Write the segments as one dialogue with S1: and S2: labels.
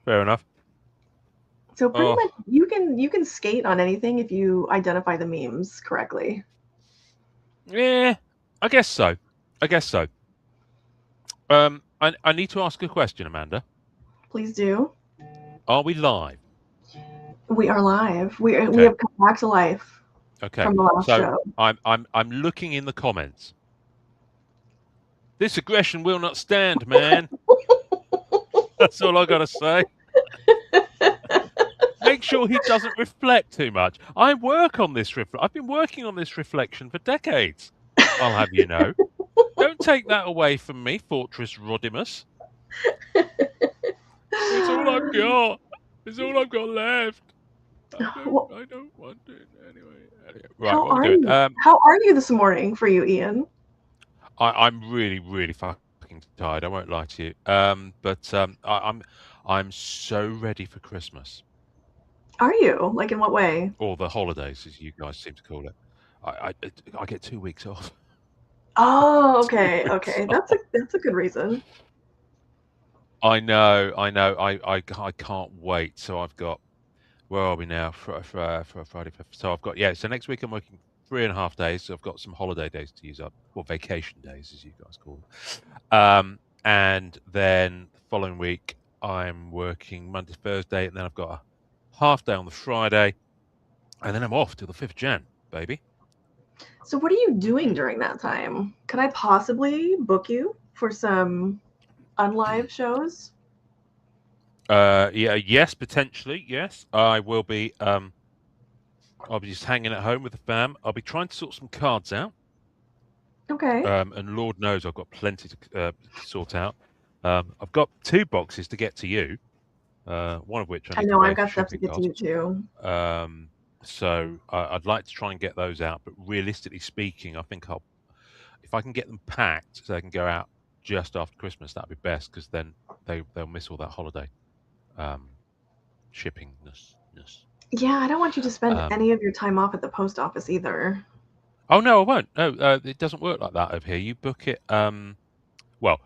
S1: Fair enough.
S2: So pretty
S1: Oh,
S2: much you can skate on anything if you identify the memes correctly.
S1: yeah, I guess so. I guess so. I need to ask a question, Amanda.
S2: Please do.
S1: Are we live?
S2: We are live. We
S1: Okay.
S2: have come back to life
S1: Okay.
S2: from the last
S1: So
S2: show.
S1: I'm looking in the comments. This aggression will not stand, man. That's all I gotta say. Make sure he doesn't reflect too much. I work on this I've been working on this reflection for decades. I'll have you know. Don't take that away from me, Fortress Rodimus. It's all I've got. It's all I've got left.
S2: Well,
S1: I don't want it anyway. Right,
S2: how
S1: what are we
S2: are
S1: doing?
S2: you? How are you this morning for you, Ian?
S1: I'm really, really fucking tired. I won't lie to you. I'm so ready for Christmas
S2: Are you? Like in what way?
S1: or the holidays, as you guys seem to call it. I get 2 weeks off.
S2: Oh,
S1: 2
S2: okay,
S1: weeks
S2: okay.
S1: off.
S2: That's a good reason.
S1: I know. I can't wait. So I've got where are we now? For Friday. So I've got yeah. So next week I'm working 3.5 days. So I've got some holiday days to use up, or vacation days, as you guys call them. And then the following week I'm working Monday, Thursday, and then I've got a half day on the Friday, and then I'm off till the 5th of Jan, baby.
S2: So what are you doing during that time? Could I possibly book you for some unlive shows?
S1: Yeah, yes, potentially, yes. I will be. I'll be just hanging at home with the fam. I'll be trying to sort some cards out.
S2: Okay.
S1: And Lord knows I've got plenty to sort out. I've got 2 boxes to get to you, one of which I
S2: I
S1: need to
S2: know I've
S1: pay for
S2: got stuff to
S1: shipping
S2: get to you
S1: costs.
S2: too.
S1: So I'd like to try and get those out, but realistically speaking, I think if I can get them packed so they can go out just after Christmas, that'd be best because then they'll miss all that holiday um, shippingness.
S2: Yeah, I don't want you to spend
S1: Um,
S2: any of your time off at the post office either.
S1: oh no, I won't. No, it doesn't work like that over here. You book it. Well,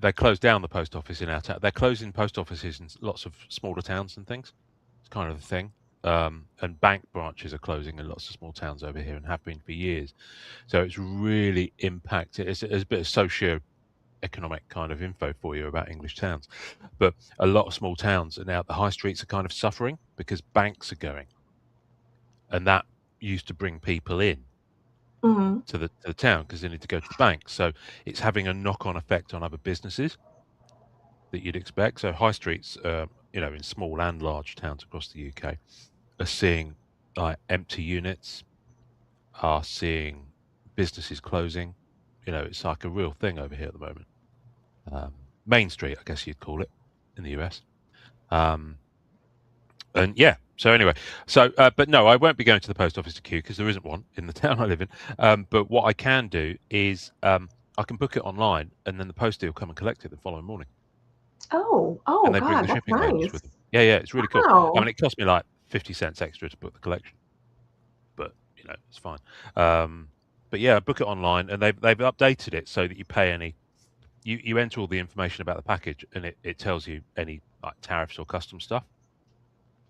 S1: they closed down the post office in our town. They're closing post offices in lots of smaller towns and things. It's kind of the thing. And bank branches are closing in lots of small towns over here and have been for years. So it's really impacted. It's a bit of socio-economic kind of info for you about English towns. But a lot of small towns and now the high streets are kind of suffering because banks are going. And that used to bring people in
S2: Hmm.
S1: to the town because they need to go to the bank. So it's having a knock-on effect on other businesses that you'd expect. So high streets, in small and large towns across the UK, are seeing empty units, are seeing businesses closing. It's like a real thing over here at the moment. Main Street, I guess you'd call it in the US. Um, and yeah. So anyway, but no, I won't be going to the post office to queue because there isn't one in the town I live in. But what I can do is I can book it online, and then the postie will come and collect it the following morning.
S2: Oh
S1: And they bring
S2: God,
S1: the
S2: that's
S1: shipping labels with
S2: nice.
S1: them. Yeah, yeah, it's really cool. I mean,
S2: Wow.
S1: it cost me like 50 cents extra to book the collection, but it's fine. Um, but yeah, book it online, and they've updated it so that you pay you enter all the information about the package, and it tells you any like tariffs or custom stuff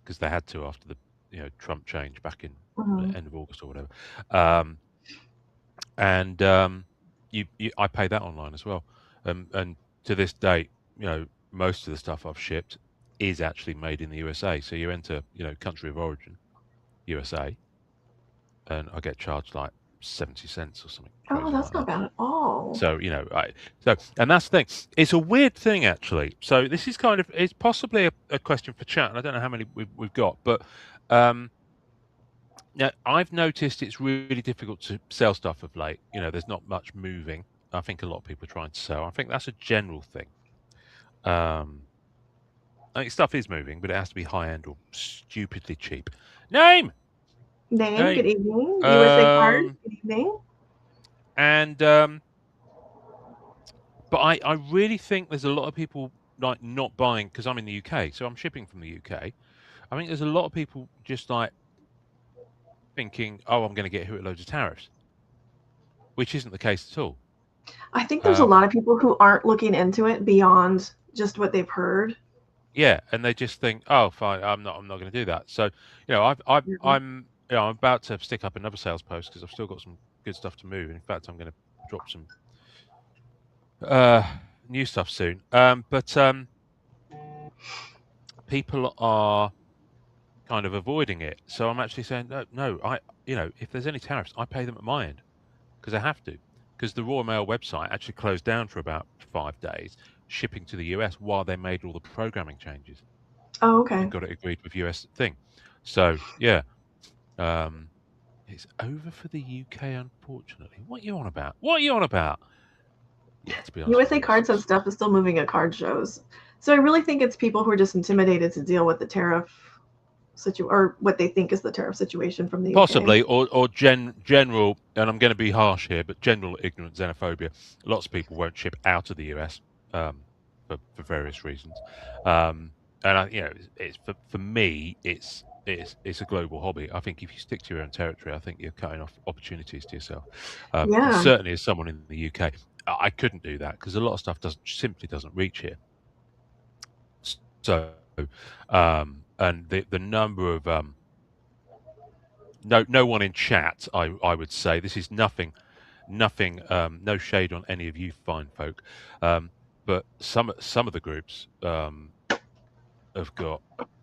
S1: because they had to after the Trump change back in
S2: Hmm.
S1: the end of August or whatever. Um, and I pay that online as well. And to this date, most of the stuff I've shipped is actually made in the USA. So you enter, country of origin, USA, and I get charged like 70 cents or something
S2: Oh,
S1: crazy like
S2: that's not
S1: that.
S2: bad at all.
S1: So, and that's the thing. It's a weird thing actually. So this is it's possibly a question for chat, and I don't know how many we've got, but um, now, I've noticed it's really difficult to sell stuff of late. There's not much moving. I think a lot of people are trying to sell. I think that's a general thing. Um, I think stuff is moving, but it has to be high end or stupidly cheap. Name,
S2: Name, good
S1: name.
S2: evening. USA card,
S1: Um,
S2: good evening.
S1: and but I really think there's a lot of people like not buying because I'm in the UK, so I'm shipping from the UK. I think there's a lot of people just like thinking, oh, I'm going to get hit with loads of tariffs, which isn't the case at all.
S2: I think there's a
S1: Um,
S2: lot of people who aren't looking into it beyond just what they've heard.
S1: Yeah, and they just think, oh, fine, I'm not going to do that. So,
S2: Yeah.
S1: I'm about to stick up another sales post because I've still got some good stuff to move. In fact, I'm going to drop some uh, new stuff soon. But people are kind of avoiding it. So I'm actually saying, no, no, if there's any tariffs, I pay them at my end because I have to. Because the Royal Mail website actually closed down for about 5 days, shipping to the US while they made all the programming changes
S2: Oh,
S1: and
S2: okay.
S1: got it agreed with US thing. So yeah, um, it's over for the UK, unfortunately. What are you on about? What are you on about? Yeah, to be honest with
S2: USA
S1: you,
S2: Cards and stuff is still moving at card shows. So I really think it's people who are just intimidated to deal with the tariff or what they think is the tariff situation from the UK.
S1: possibly, or general, and I'm going to be harsh here, but general ignorant xenophobia. Lots of people won't ship out of the US for various reasons, and it's for me, it's a global hobby. I think if you stick to your own territory, I think you're cutting off opportunities to yourself. And
S2: Yeah.
S1: certainly, as someone in the UK, I couldn't do that because a lot of stuff simply doesn't reach here. So, and the number of no one in chat, I would say this is nothing, no shade on any of you fine folk, um, but some of the groups have got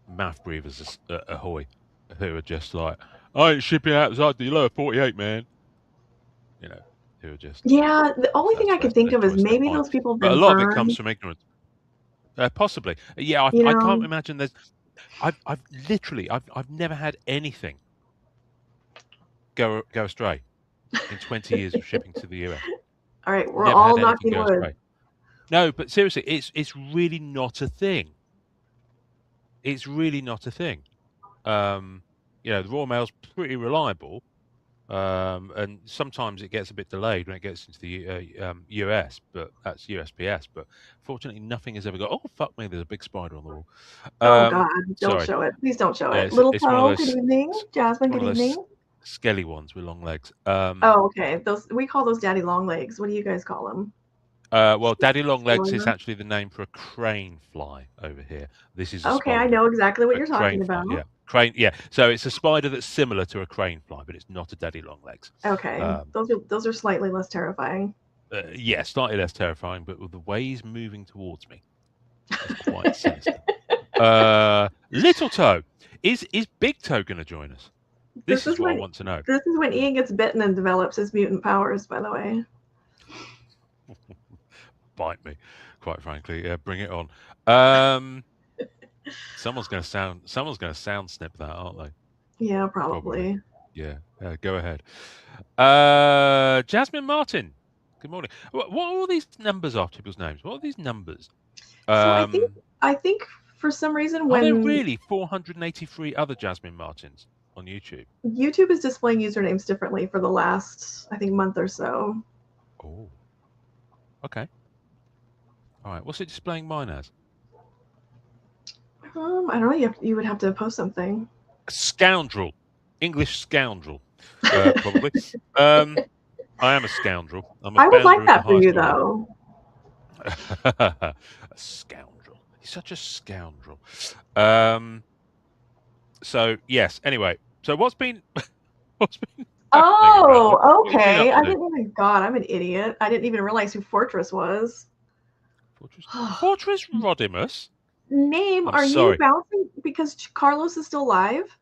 S1: mouth breathers ahoy, who are just like, I ain't shipping outside the lower 48, man. You know, who are just
S2: Yeah, the only thing I could think of is
S1: voice their
S2: maybe
S1: point,
S2: those people have
S1: but a
S2: been
S1: lot of it comes
S2: burned,
S1: from ignorance. Possibly, yeah.
S2: you
S1: I can't
S2: know.
S1: imagine there's. I've literally I've never had anything go astray in 20 years of shipping to the US.
S2: All right, we're
S1: Never
S2: all
S1: had anything
S2: knocking
S1: go
S2: wood.
S1: astray. No, but seriously, it's really not a thing. It's really not a thing. Um, the Royal Mail's pretty reliable, and sometimes it gets a bit delayed when it gets into the US, but that's USPS. But fortunately, nothing has ever got. Oh fuck me! There's a big spider on the wall.
S2: Oh God, don't
S1: Sorry.
S2: show it. Please don't show
S1: Yeah,
S2: it. Little
S1: it's one of
S2: Toe, good
S1: those
S2: evening. Jasmine,
S1: one of
S2: good
S1: those
S2: evening.
S1: skelly ones with long legs.
S2: Oh, okay. Those we call those daddy long legs. What do you guys call them?
S1: Well, daddy long legs is
S2: Spoiler.
S1: actually the name for a crane fly over here. This is a
S2: Okay, I
S1: spider.
S2: know exactly what
S1: A
S2: you're
S1: crane
S2: talking
S1: fly,
S2: about.
S1: yeah. Crane, yeah. So it's a spider that's similar to a crane fly, but it's not a daddy long legs.
S2: Okay,
S1: Um,
S2: those are slightly less terrifying.
S1: yeah, slightly less terrifying, but with the way he's moving towards me, it's quite sinister. Little Toe, is Big Toe going to join us?
S2: This
S1: This is
S2: is
S1: what I
S2: when
S1: want to know.
S2: this is when Ian gets bitten and develops his mutant powers. By the way.
S1: Bite me, quite frankly. Bring it on. Um, someone's going to sound snip that, aren't they?
S2: Yeah,
S1: Probably.
S2: probably.
S1: Yeah. Go ahead. Jasmine Martin. Good morning. What are all these numbers after people's names? What are these numbers?
S2: So I think
S1: Um,
S2: I think for some reason
S1: are there
S2: when
S1: really 483 other Jasmine Martins on YouTube?
S2: YouTube is displaying usernames differently for the last I think month or so.
S1: Oh, okay. All right. What's it displaying mine as?
S2: I don't know. You would have to post something.
S1: Scoundrel. English scoundrel. Probably. I am a scoundrel. I'm a
S2: I would like
S1: bounder of the
S2: that for you
S1: highest order.
S2: though.
S1: A scoundrel. He's such a scoundrel. Um, so yes. Anyway, so what's been what's been happening around?
S2: Oh,
S1: What have you been
S2: okay.
S1: up
S2: I
S1: to?
S2: didn't even. God, I'm an idiot. I didn't even realize who Fortress was.
S1: Fortress Rodimus.
S2: Name,
S1: I'm
S2: are you
S1: sorry.
S2: bouncing because Carlos is still live?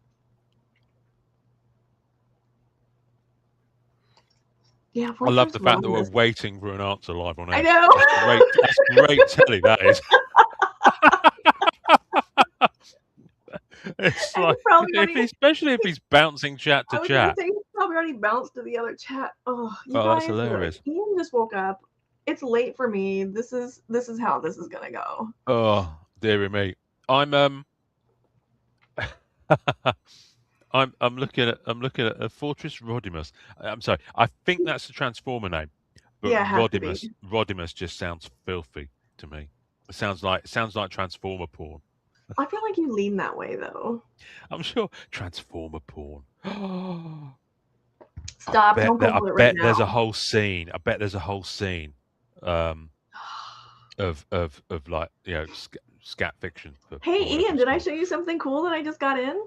S2: Yeah,
S1: I love
S2: Fortress
S1: the fact that we're
S2: Rodimus.
S1: waiting for an answer live on
S2: I
S1: air.
S2: know.
S1: That's great. That's great telly. That is. It's
S2: And he
S1: like,
S2: probably already.
S1: especially if he's bouncing chat to
S2: I was gonna
S1: chat.
S2: say he probably already bounced to the other chat. Oh, you
S1: Oh, that's
S2: guys, look,
S1: hilarious.
S2: Ian just woke up. It's late for me. This is how this is gonna go.
S1: Oh, dearie me. I'm I'm looking at a Fortress Rodimus. I'm sorry. I think that's the Transformer name, but
S2: Yeah, it has to be.
S1: Rodimus just sounds filthy to me. It sounds like Transformer porn.
S2: I feel like you lean that way though.
S1: I'm sure Transformer porn.
S2: Stop! Don't
S1: I
S2: Google it right
S1: bet there's a
S2: now.
S1: whole scene. Um, of like scat fiction
S2: Hey,
S1: for whatever
S2: Ian,
S1: it's
S2: did I
S1: called.
S2: show you something cool that I just got in?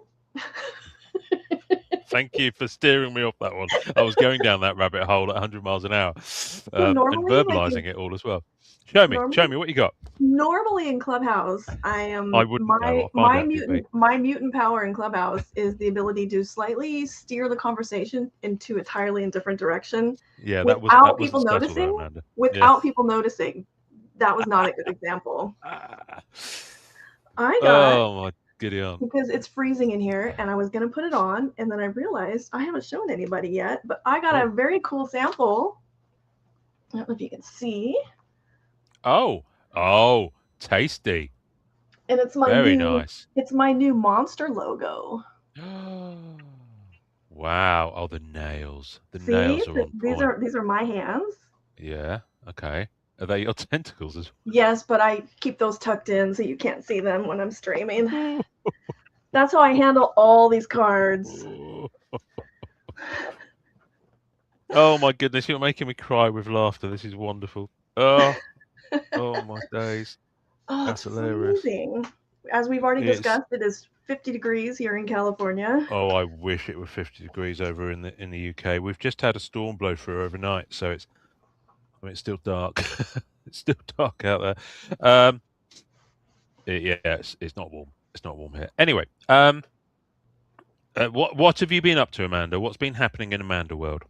S1: Thank you for steering me off that one. I was going down that rabbit hole at 100 miles an hour,
S2: So
S1: and
S2: normally, like
S1: verbalizing it all as well. Show me
S2: normally,
S1: what you got.
S2: normally in Clubhouse, I
S1: I
S2: am
S1: wouldn't know. I'll find out if you beat.
S2: my mutant power in Clubhouse is the ability to slightly steer the conversation into entirely in different direction
S1: Yeah,
S2: without
S1: that
S2: people
S1: wasn't subtle though,
S2: noticing.
S1: Amanda. Yeah.
S2: Without people noticing, that was not a good example. I got
S1: Oh my giddy aunt.
S2: because it's freezing in here, and I was gonna put it on, and then I realized I haven't shown anybody yet, but I got
S1: Oh.
S2: a very cool sample. I don't know if you can see.
S1: Oh, tasty.
S2: And
S1: Very nice.
S2: it's my new monster logo.
S1: Wow. Oh, the nails. The
S2: See,
S1: nails are on
S2: these
S1: point.
S2: are my hands.
S1: Yeah. Okay. Are they your tentacles as
S2: Yes, but I keep those tucked in so you can't see them when I'm streaming.
S1: well?
S2: That's how I handle all these cards.
S1: Oh my goodness, you're making me cry with laughter. This is wonderful. Oh my days.
S2: Oh,
S1: That's
S2: it's
S1: hilarious.
S2: freezing. As we've already
S1: It's
S2: discussed, it is 50 degrees here in California.
S1: Oh, I wish it were 50 degrees over in the UK. We've just had a storm blow through overnight, so it's still dark. It's still dark out there. Yeah, it's not warm. It's not warm here. Anyway, what have you been up to, Amanda? What's been happening in Amanda world?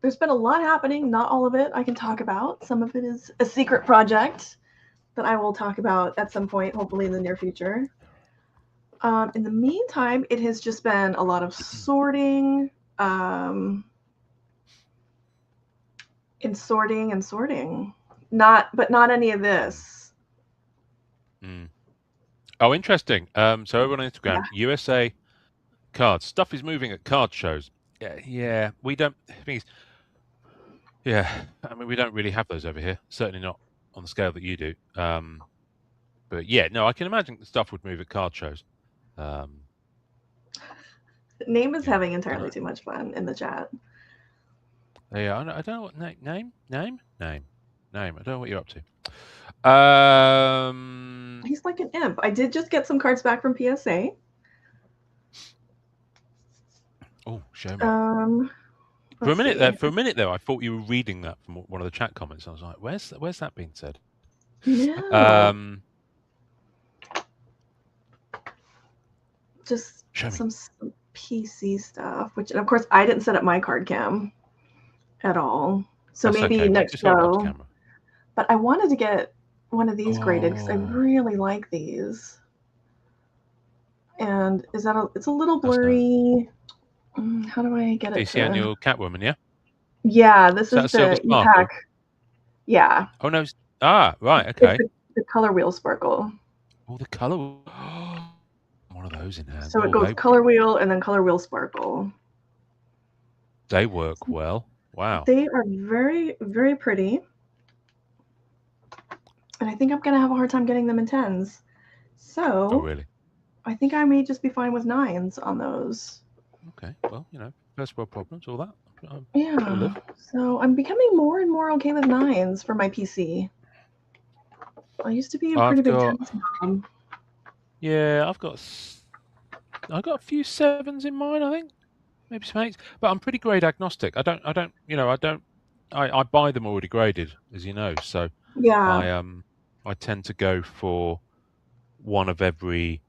S2: There's been a lot happening. Not all of it I can talk about. Some of it is a secret project that I will talk about at some point, hopefully in the near future. In the meantime, it has just been a lot of sorting, and sorting. But not any of this.
S1: Oh, interesting. So everyone on Instagram,
S2: Yeah.
S1: USA cards. Stuff is moving at card shows. Yeah, we don't. Yeah, I mean, we don't really have those over here. Certainly not on the scale that you do. But yeah, no, I can imagine that stuff would move at card shows.
S2: Name is
S1: Yeah,
S2: having entirely too much fun in the chat.
S1: Yeah, I don't know what name. I don't know what you're up to.
S2: He's like an imp. I did just get some cards back from PSA.
S1: Oh, show me. For a minute there, I thought you were reading that from one of the chat comments. I was like, "Where's that being said?"
S2: No. Just some PC stuff, which, and of course, I didn't set up my card cam at all. So
S1: That's
S2: maybe
S1: okay.
S2: next
S1: Just hold it up to
S2: show.
S1: camera.
S2: But I wanted to get one of these graded because I really like these. And it's a little blurry. How do I get it
S1: DC Annual Catwoman, yeah?
S2: Yeah, this is
S1: Silver
S2: the
S1: Sparkle?
S2: EPAC. Yeah.
S1: Oh, no. Right, okay.
S2: It's the color wheel sparkle.
S1: Oh, the color. One of those in hand.
S2: So it goes color wheel and then color wheel sparkle.
S1: They work well. Wow.
S2: They are very, very pretty. And I think I'm going to have a hard time getting them in 10s. So.
S1: Oh, really?
S2: I think I may just be fine with 9s on those.
S1: Okay. Well, first world problems, all that.
S2: Yeah. So I'm becoming more and more okay with 9s for my PC. I used to be a pretty big 10s mom.
S1: Yeah, I've got a few 7s in mine, I think. Maybe some 8s. But I'm pretty grade agnostic. I buy them already graded, as you know. So
S2: yeah.
S1: I tend to go for one of every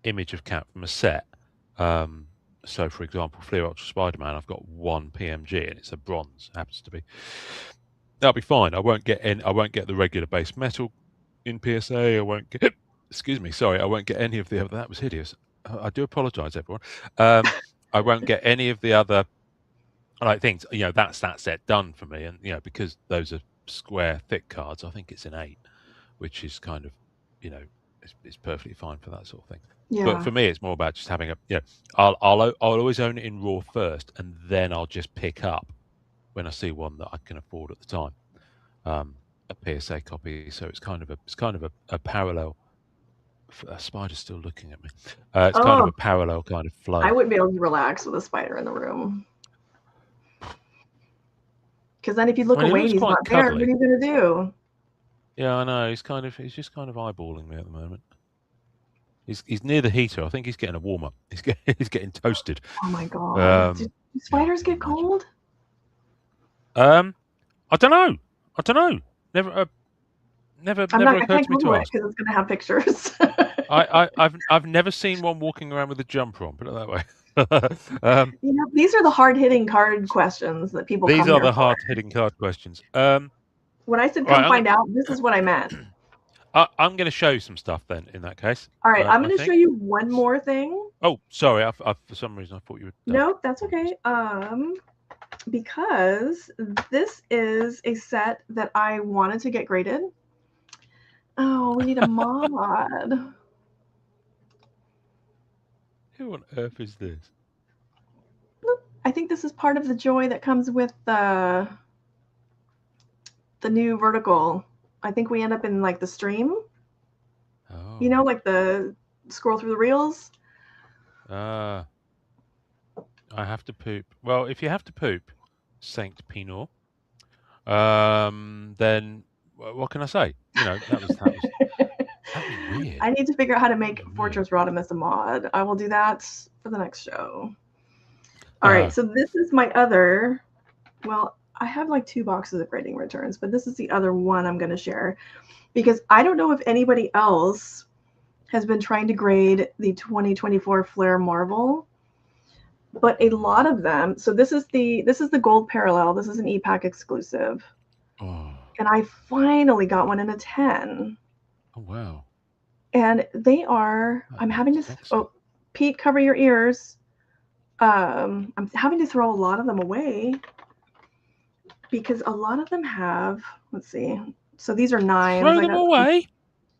S1: image of cat from a set. So, for example, Fleer Ultra Spider-Man, I've got one PMG and it's a bronze. Happens to be. That'll be fine. I won't get the regular base metal in PSA. I won't get. Excuse me. Sorry, I won't get any of the other. That was hideous. I do apologise, everyone. I won't get any of the other things. That's that set done for me, and because those are square thick cards, I think it's an 8, which is kind of, it's perfectly fine for that sort of thing.
S2: Yeah.
S1: But for me, it's more about just having I'll always own it in raw first, and then I'll just pick up when I see one that I can afford at the time, a PSA copy. So it's kind of a parallel. A spider's still looking at me. It's kind of a parallel kind of flow.
S2: I wouldn't be able to relax with a spider in the room. Because then if you look away and he's not there, what are you going to do?
S1: Yeah, I know. He's just kind of eyeballing me at the moment. He's near the heater. I think he's getting a warm up. He's getting toasted.
S2: Oh my god.
S1: Um,
S2: Do
S1: yeah, I
S2: spiders
S1: can
S2: get
S1: imagine.
S2: cold?
S1: I don't know. I don't know. Never, never
S2: I
S1: occurred
S2: can't
S1: to me to
S2: Google it
S1: ask.
S2: because it's gonna have pictures.
S1: I've never seen one walking around with a jumper on. Put it that way.
S2: You know, these are the hard hitting card questions that people
S1: These
S2: come
S1: are
S2: here
S1: the
S2: for.
S1: hard hitting card questions.
S2: When I said
S1: Right,
S2: come find out, this is what I meant.
S1: I'm going to show you some stuff then. In that case,
S2: All right, I'm
S1: I
S2: going to show
S1: think.
S2: you one more thing.
S1: Oh, sorry. For some reason, I thought you were done.
S2: Nope, that's
S1: Apologies.
S2: okay. Because this is a set that I wanted to get graded. Oh, we need a mod.
S1: Who on earth is this?
S2: I think this is part of the joy that comes with the new vertical. I think we end up in like the stream.
S1: Oh.
S2: You know, like the scroll through the reels.
S1: I have to poop. Well, if you have to poop, Saint Pinot, then what can I say? You know, that was weird.
S2: I need to figure out how to make
S1: Weird.
S2: Fortress Rodimus a mod. I will do that for the next show. All right, so this is my other. Well, I have like 2 boxes of grading returns, but this is the other one I'm going to share because I don't know if anybody else has been trying to grade the 2024 Flare Marvel, but a lot of them. So this is the gold parallel. This is an EPAC exclusive, and I finally got one in a 10.
S1: Oh wow!
S2: And they are. I'm having to. Oh, Pete, cover your ears. I'm having to throw a lot of them away because a lot of them have. Let's see. So these are 9s.
S1: Throw them away.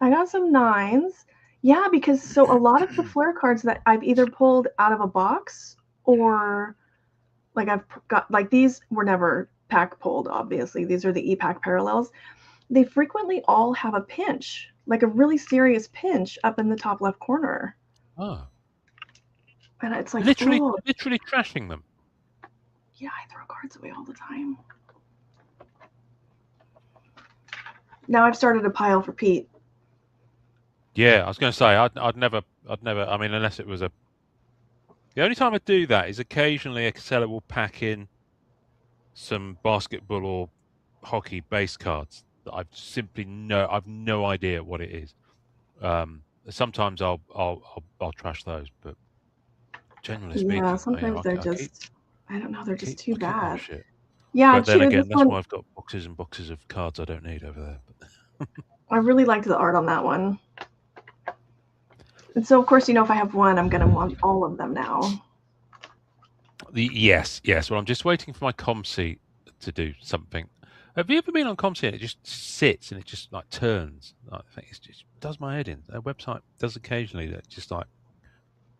S2: I got some 9s. Yeah, because so a lot of the Flare cards that I've either pulled out of a box or like I've got like these were never pack pulled. Obviously, these are the EPAC parallels. They frequently all have a pinch, like a really serious pinch up in the top left corner.
S1: Oh.
S2: And it's like
S1: literally trashing them.
S2: Yeah, I throw cards away all the time. Now I've started a pile for Pete.
S1: Yeah, I was going to say I'd never. I mean, unless it was a. The only time I do that is occasionally a seller will pack in some basketball or hockey base cards that I've no idea what it is. Sometimes I'll trash those, but generally speaking,
S2: Yeah, sometimes they're just. I don't know. They're just too bad.
S1: Shit.
S2: Yeah,
S1: but then again, that's why I've got boxes and boxes of cards I don't need over there.
S2: I really liked the art on that one. And so, of course, if I have one, I'm going to want all of them now.
S1: Yes. Well, I'm just waiting for my ComC to do something. Have you ever been on ComC and it just sits and it just like turns? I think it just does my head in. Their website does occasionally that. Just like,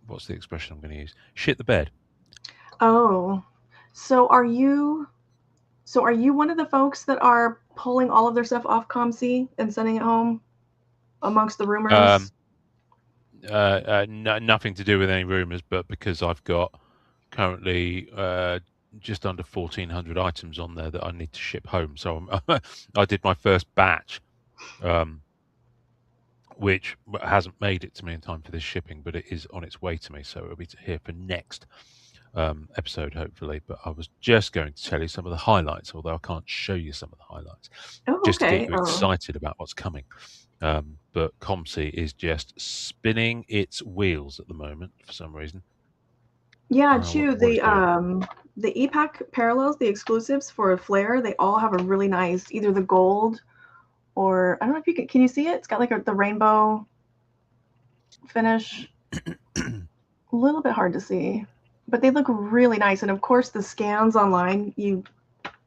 S1: what's the expression I'm going to use? Shit the bed.
S2: Oh, so are you one of the folks that are pulling all of their stuff off ComC and sending it home amongst the rumors?
S1: Nothing to do with any rumors, but because I've got currently just under 1,400 items on there that I need to ship home. So I did my first batch, which hasn't made it to me in time for this shipping, but it is on its way to me. So it'll be here for next episode, hopefully. But I was just going to tell you some of the highlights, although I can't show you some of the highlights, just to get you excited about what's coming. But ComC is just spinning its wheels at the moment for some reason.
S2: Yeah, Chew, the EPAC parallels, the exclusives for Flare, they all have a really nice, either the gold or I don't know if you can you see it? It's got like the rainbow finish. A little bit hard to see, but they look really nice. And of course, the scans online, you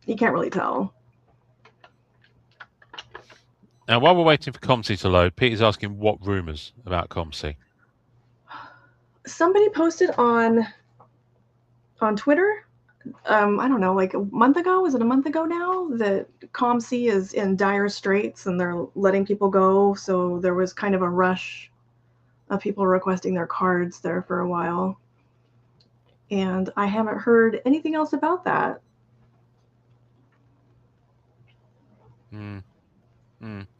S2: can't really tell.
S1: Now, while we're waiting for ComC to load, Peter's asking what rumors about ComC.
S2: Somebody posted on Twitter, I don't know, like a month ago. Was it a month ago now? That ComC is in dire straits and they're letting people go. So there was kind of a rush of people requesting their cards there for a while. And I haven't heard anything else about that.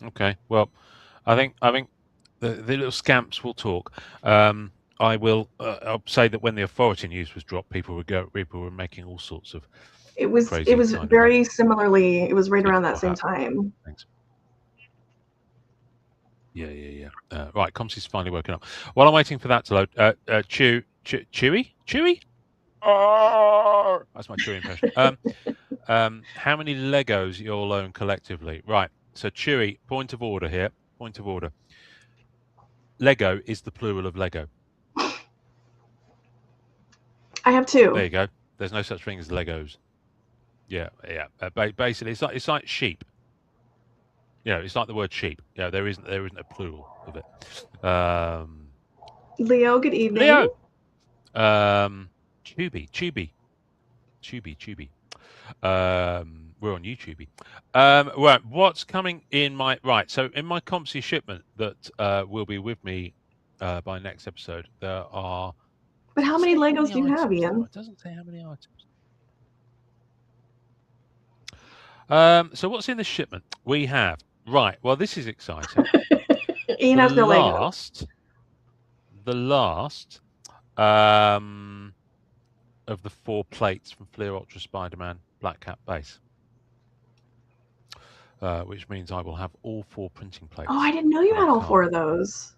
S1: Okay. Well, I think the little scamps will talk. I will. I'll say that when the authority news was dropped, people were making all sorts of
S2: It
S1: crazy
S2: was
S1: kind of
S2: very similarly. It was right around that
S1: tinfoil
S2: same
S1: hat
S2: time.
S1: things. Yeah, yeah, yeah. Right, Comsy's finally woken up. While I'm waiting for that to load, Chewy. Oh, that's my Chewy impression. How many Legos you all own collectively? Right. So Chewy, point of order here. Point of order. Lego is the plural of Lego.
S2: I have
S1: There
S2: two.
S1: you go. There's no such thing as Legos. Yeah, yeah. Basically, it's like sheep. It's like the word sheep. There isn't a plural of it.
S2: Leo, good evening.
S1: Leo. Um, Tubi. We're on YouTube. Right, what's coming in my right? So in my Compsy shipment that will be with me by next episode, there are.
S2: But
S1: Does
S2: how
S1: it
S2: many
S1: say how
S2: Legos
S1: many
S2: do you have,
S1: items there are?
S2: Ian?
S1: It doesn't say how many items. So what's in the shipment? We have right. Well, this is exciting.
S2: Ian
S1: The
S2: has no Legos.
S1: last, the last um, of the 4 plates from Fleer Ultra Spider-Man Black Cat base. Which means I will have all 4 printing
S2: Oh, I
S1: plates
S2: didn't know you
S1: for my
S2: had all
S1: card.
S2: four of those.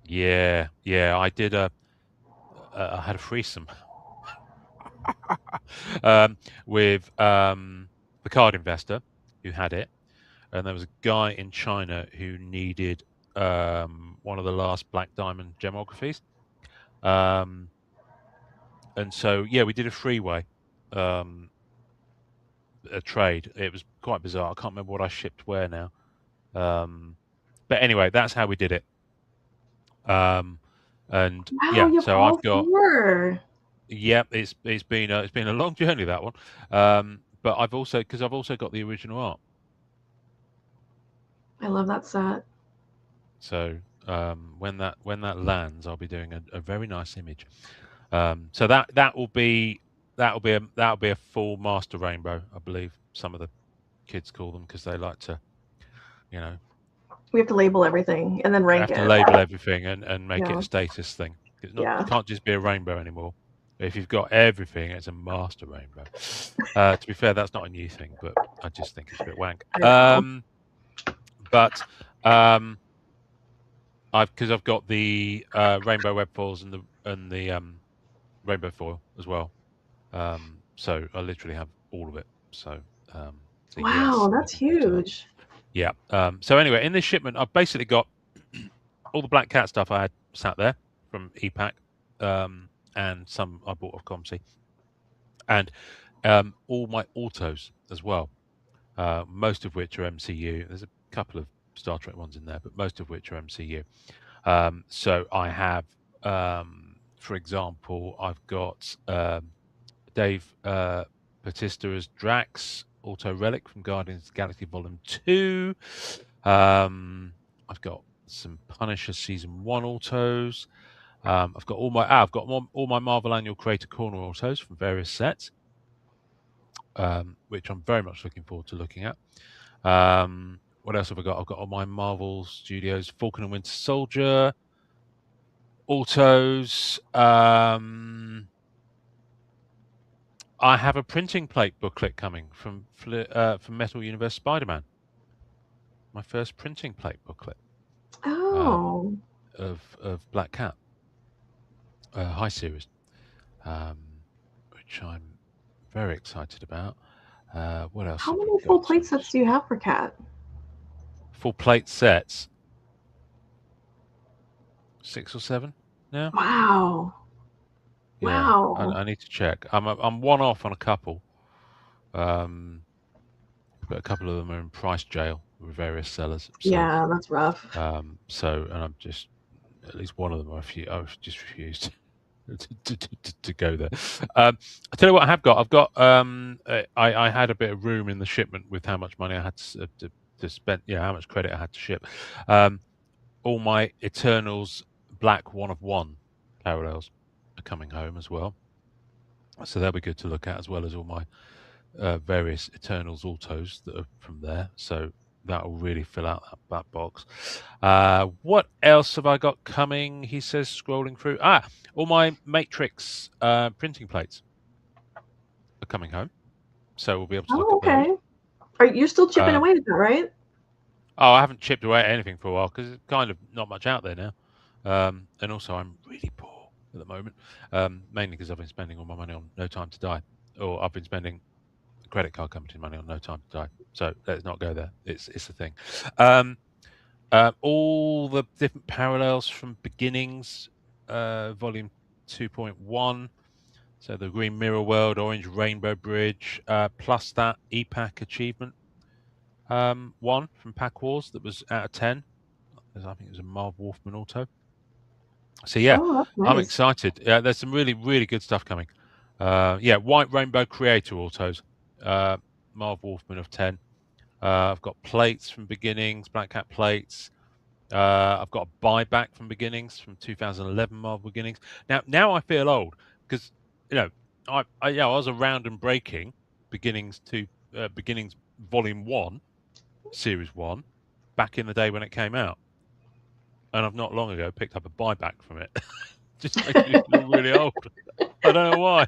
S1: Yeah, yeah, I did I had a threesome with the card investor who had it, and there was a guy in China who needed one of the last Black Diamond gemographies, and so yeah, we did a freeway a trade. It was quite bizarre. I can't remember what I shipped where now, but anyway, that's how we did it. Um, and
S2: Wow,
S1: yeah,
S2: you have
S1: so
S2: all
S1: I've got.
S2: four.
S1: Yeah, it's been a long journey, that one. But I've also got the original art.
S2: I love that set.
S1: So when that lands, I'll be doing a very nice image. So that'll be a full master rainbow, I believe some of the kids call them, because they like to, you know,
S2: We have to label everything and then rank
S1: have to
S2: it.
S1: label everything and make it
S2: Yeah,
S1: a status thing.
S2: yeah.
S1: Can't just be a rainbow anymore. If you've got everything, it's a master rainbow. To be fair, that's not a new thing, but I just think it's a bit wank.
S2: I know.
S1: But um, I've got the rainbow web foils and the rainbow foil as well. So I literally have all of it. So yes,
S2: Wow,
S1: I
S2: that's
S1: can put it up.
S2: huge.
S1: Yeah. So anyway, in this shipment, I've basically got all the Black Cat stuff I had sat there from EPAC, and some I bought off Comsy, and all my autos as well. Most of which are MCU. There's a couple of Star Trek ones in there, but most of which are MCU. So I have, for example, I've got Dave Bautista as Drax, Auto Relic from Guardians of the Galaxy Volume 2. I've got some Punisher Season 1 autos. I've got all my Marvel Annual Creator Corner autos from various sets, which I'm very much looking forward to looking at. What else have I got? I've got all my Marvel Studios Falcon and Winter Soldier autos. I have a printing plate booklet coming from Metal Universe Spider-Man. My first printing plate booklet
S2: Oh,
S1: of Black Cat High Series, um, which I'm very excited about. What else
S2: how
S1: have we
S2: many full
S1: got?
S2: plate sets do you have for Cat?
S1: Full plate sets, 6 or 7 now.
S2: Wow,
S1: Yeah,
S2: wow.
S1: I need to check. I'm one off on a couple, um, but a couple of them are in price jail with various sellers.
S2: Yeah, that's rough.
S1: And I'm just at least one of them. I've just refused to go there. I tell you what, I have got. I've got. I had a bit of room in the shipment with how much money I had to spend. Yeah, how much credit I had to ship. All my Eternals Black 1 of 1 parallels are coming home as well, so they'll be good to look at, as well as all my various Eternals autos that are from there. So that'll really fill out that box. What else have I got coming? He says, scrolling through. All my Matrix printing plates are coming home, so we'll be able to look
S2: Oh,
S1: at those.
S2: okay. Are you still chipping
S1: Um,
S2: away at that, right?
S1: I haven't chipped away at anything for a while because it's kind of not much out there now. And also, I'm really poor at the moment, mainly because I've been spending all my money on No Time to Die, or I've been spending credit card company money on No Time to Die. So let's not go there. It's the thing. All the different parallels from Beginnings, volume 2.1. So the Green Mirror World, Orange Rainbow Bridge, plus that EPAC achievement one from Pack Wars that was out of 10. I think it was a Marv Wolfman auto. So yeah,
S2: Oh, that's
S1: I'm
S2: nice.
S1: excited. There's some really, really good stuff coming. White Rainbow Creator autos, Marv Wolfman of 10. I've got plates from Beginnings, Black Cat plates. I've got a buyback from Beginnings from 2011 Marvel Beginnings. Now I feel old because I was around and breaking Beginnings Volume 1, Series 1, back in the day when it came out, and I've not long ago picked up a buyback from it. Just makes me feel really old. I don't know why.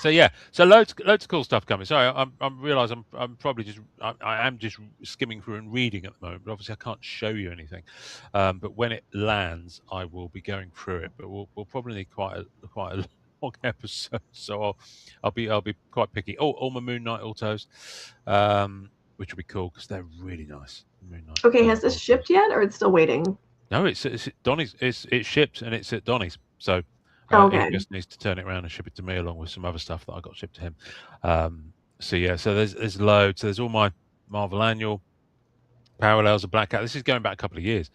S1: So yeah, so loads of cool stuff coming. Sorry, I realise I'm probably I am just skimming through and reading at the moment. But obviously, I can't show you anything. But when it lands, I will be going through it. But we'll probably need quite a long episode. So I'll be quite picky. Oh, all my Moon Knight autos, which will be cool because they're really nice. Moon Knight.
S2: Okay, has this
S1: Autos.
S2: shipped yet, or it's still waiting?
S1: No, it's at Donny's. It's shipped and it's at Donny's. So he
S2: Okay.
S1: just needs to turn it around and ship it to me along with some other stuff that I got shipped to him. So yeah, so there's loads. So there's all my Marvel Annual parallels of Black Cat. This is going back a couple of years.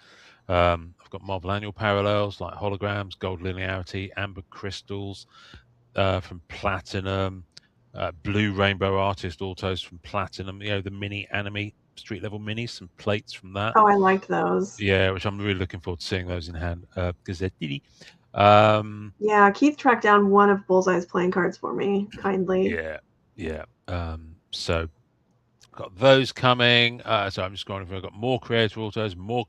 S1: I've got Marvel Annual parallels like holograms, gold linearity, amber crystals from Platinum, blue rainbow artist autos from Platinum. The mini anime street level minis, some plates from that.
S2: Oh, I liked those.
S1: Yeah, which I'm really looking forward to seeing those in hand because they're diddy.
S2: Yeah, Keith tracked down one of Bullseye's playing cards for me, kindly.
S1: Yeah. So got those coming. So I'm just going through. I've got more creator autos, more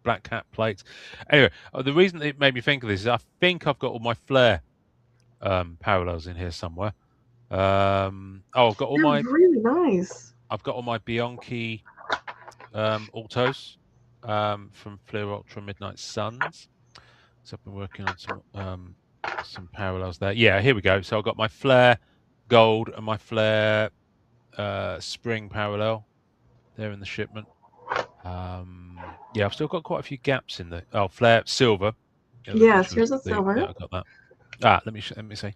S1: Black Cat plates. Anyway, the reason that it made me think of this is I think I've got all my Flare parallels in here somewhere. I've got all
S2: They're
S1: my
S2: really nice.
S1: I've got all my Bianchi autos from Flare Ultra Midnight Suns. So I've been working on some parallels there. Yeah, here we go. So I've got my Flare Gold and my Flare Spring parallel there in the shipment. I've still got quite a few gaps in the Flare Silver.
S2: Yes, here's a silver.
S1: Yeah, I got that. Let me see.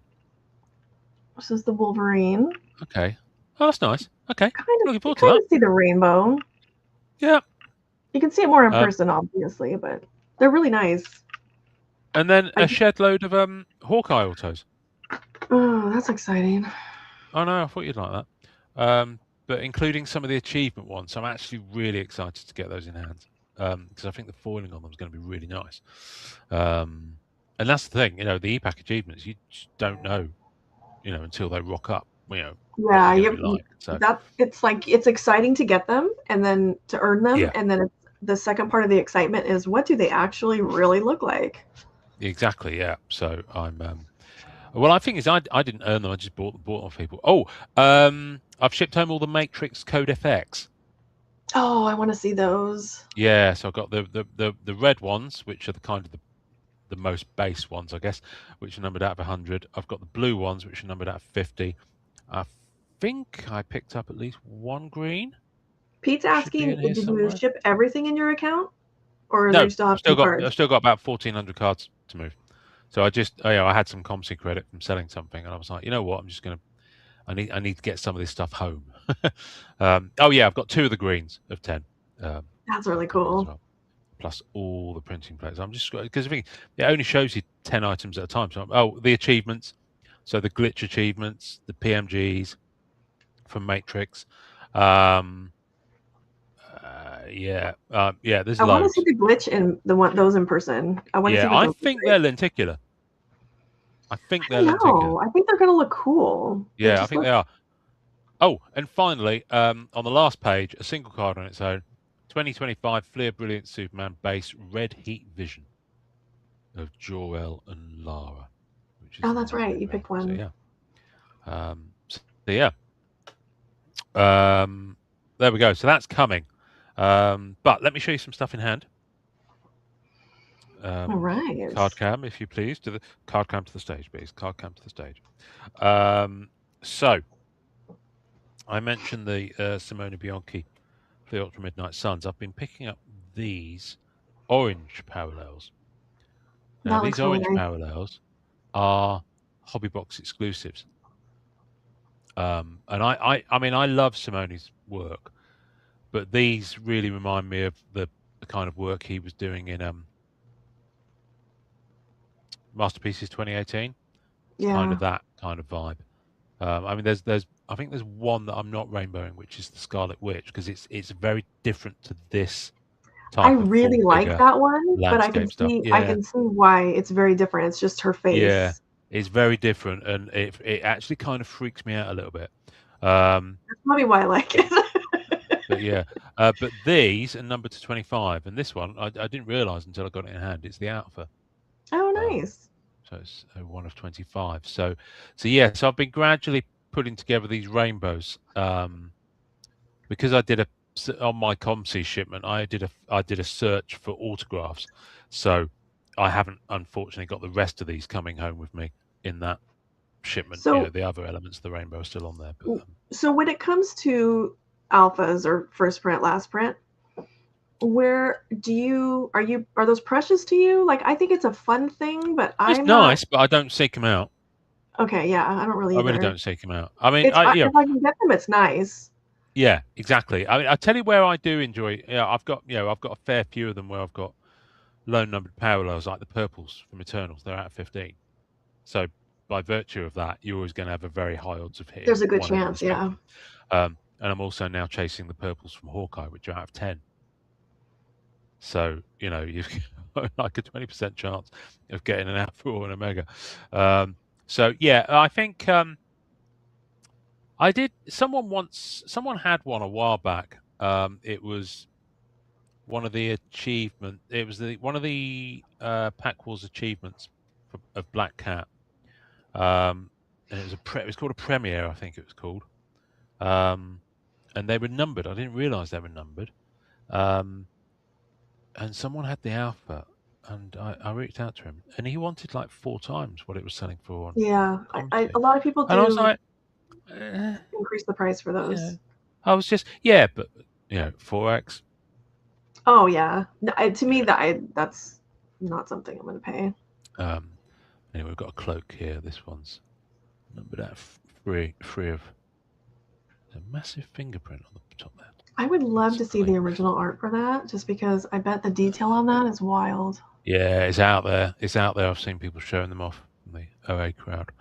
S2: This is the Wolverine.
S1: Okay. Oh, that's nice. Okay. Looking forward to
S2: Kind
S1: that.
S2: of see the rainbow.
S1: Yeah.
S2: You can see it more in person, obviously, but they're really nice.
S1: And then a shed load of Hawkeye autos.
S2: Oh, that's exciting.
S1: Oh no, I thought you'd like that. But including some of the achievement ones, so I'm actually really excited to get those in hand because I think the foiling on them is going to be really nice. And that's the thing, the EPAC achievements, you just don't know, until they rock up.
S2: Yeah, it's exciting to get them and then to earn them, and then the second part of the excitement is what do they actually really look like?
S1: Exactly, yeah. So I'm. Well, I think I didn't earn them. I just bought them off people. Oh, I've shipped home all the Matrix Code FX.
S2: Oh, I want to see those.
S1: Yeah, so I've got the red ones, which are the kind of the most base ones, I guess, which are numbered out of 100. I've got the blue ones, which are numbered out of 50. I think I picked up at least one green.
S2: Pete's asking, did you ship everything in your account, or
S1: no?
S2: Do you still have some cards?
S1: I've still got about 1,400 cards to move. So I had some ComC credit from selling something, and I was like, you know what? I'm just gonna. I need to get some of this stuff home. I've got 2 of the greens of 10.
S2: That's really cool.
S1: Well, plus all the printing plates. I'm just because I think it only shows you 10 items at a time. So the achievements, so the glitch achievements, the PMGs from Matrix. There's
S2: I
S1: loads.
S2: want to see the glitch in those in person.
S1: I think they're lenticular. I think they're lenticular.
S2: I think they're going to look cool.
S1: Yeah, I think they are. Oh, and finally, on the last page, a single card on its own, 2025 Fleer Brilliant Superman base Red Heat Vision of Jor-El and Lara, which is
S2: Oh,
S1: the
S2: that's
S1: nice
S2: right.
S1: red
S2: You
S1: ray.
S2: picked
S1: So
S2: one.
S1: yeah, so yeah, there we go. So that's coming. But let me show you some stuff in hand.
S2: All right.
S1: Card cam, if you please, to the card cam to the stage, please. Card cam to the stage. So I mentioned the Simone Bianchi for the Ultra Midnight Suns. I've been picking up these orange parallels. Now,
S2: That
S1: these
S2: looks really
S1: orange
S2: nice.
S1: parallels are hobby box exclusives. And I mean, I love Simone's work, but these really remind me of the kind of work he was doing in Masterpieces 2018. It's kind
S2: Yeah.
S1: of that kind of vibe. I mean, I think there's one that I'm not rainbowing, which is the Scarlet Witch, because it's very different to this
S2: I
S1: type of full
S2: really like
S1: figure
S2: that one, but
S1: landscape stuff.
S2: I
S1: Yeah,
S2: can see why it's very different. It's just her
S1: yeah,
S2: face.
S1: it's very different, and it actually kind of freaks me out a little bit. Um,
S2: That's probably why I like
S1: but,
S2: it.
S1: but yeah, but these are numbered to 25, and this one I didn't realise until I got it in hand. It's the Alpha.
S2: Oh,
S1: Um,
S2: nice.
S1: so it's one of 25. So yeah, so I've been gradually putting together these rainbows. Because I did on my ComC shipment, I did a search for autographs. So I haven't unfortunately got the rest of these coming home with me in that shipment. You know,
S2: So,
S1: the other elements of the rainbow are still on there. But
S2: so when it comes to alphas or first print, last print, where are those precious to you? Like, I think it's a fun thing, but
S1: it's
S2: I'm not.
S1: nice, but I don't seek them out.
S2: Okay, yeah, I don't really
S1: I really
S2: either.
S1: don't seek them out. I mean,
S2: It's if I can get them, it's nice.
S1: yeah, exactly. I mean, I tell you where I do enjoy. Yeah, I've got a fair few of them where I've got low numbered parallels, like the purples from Eternals. They're out of 15. So by virtue of that, you're always going to have a very high odds of hitting
S2: There's a good
S1: one end of the
S2: chance, yeah.
S1: spectrum. And I'm also now chasing the purples from Hawkeye, which are out of 10. So, you know, you've got like a 20% chance of getting an Alpha or an Omega. So, yeah, I think I did. Someone had one a while back. It was one of the achievement. It was one of the Pack Wars achievements of Black Cat. And it was it was called a premiere, I think it was called. And they were numbered. I didn't realize they were numbered. And someone had the Alpha, and I reached out to him, and he wanted like 4 times what it was selling for on
S2: Yeah,
S1: ComC.
S2: a lot of people
S1: And I was
S2: do
S1: like, eh,
S2: increase the price for
S1: you
S2: those.
S1: know, I was just, yeah, but you know, 4x.
S2: Oh yeah, to me that's not something I'm gonna pay.
S1: Anyway, we've got a cloak here. This one's numbered out free of a massive fingerprint on the top there.
S2: I would love to see the
S1: Disclaimer.
S2: original art for that, just because I bet the detail on that is wild.
S1: Yeah, it's out there. It's out there. I've seen people showing them off from the OA crowd.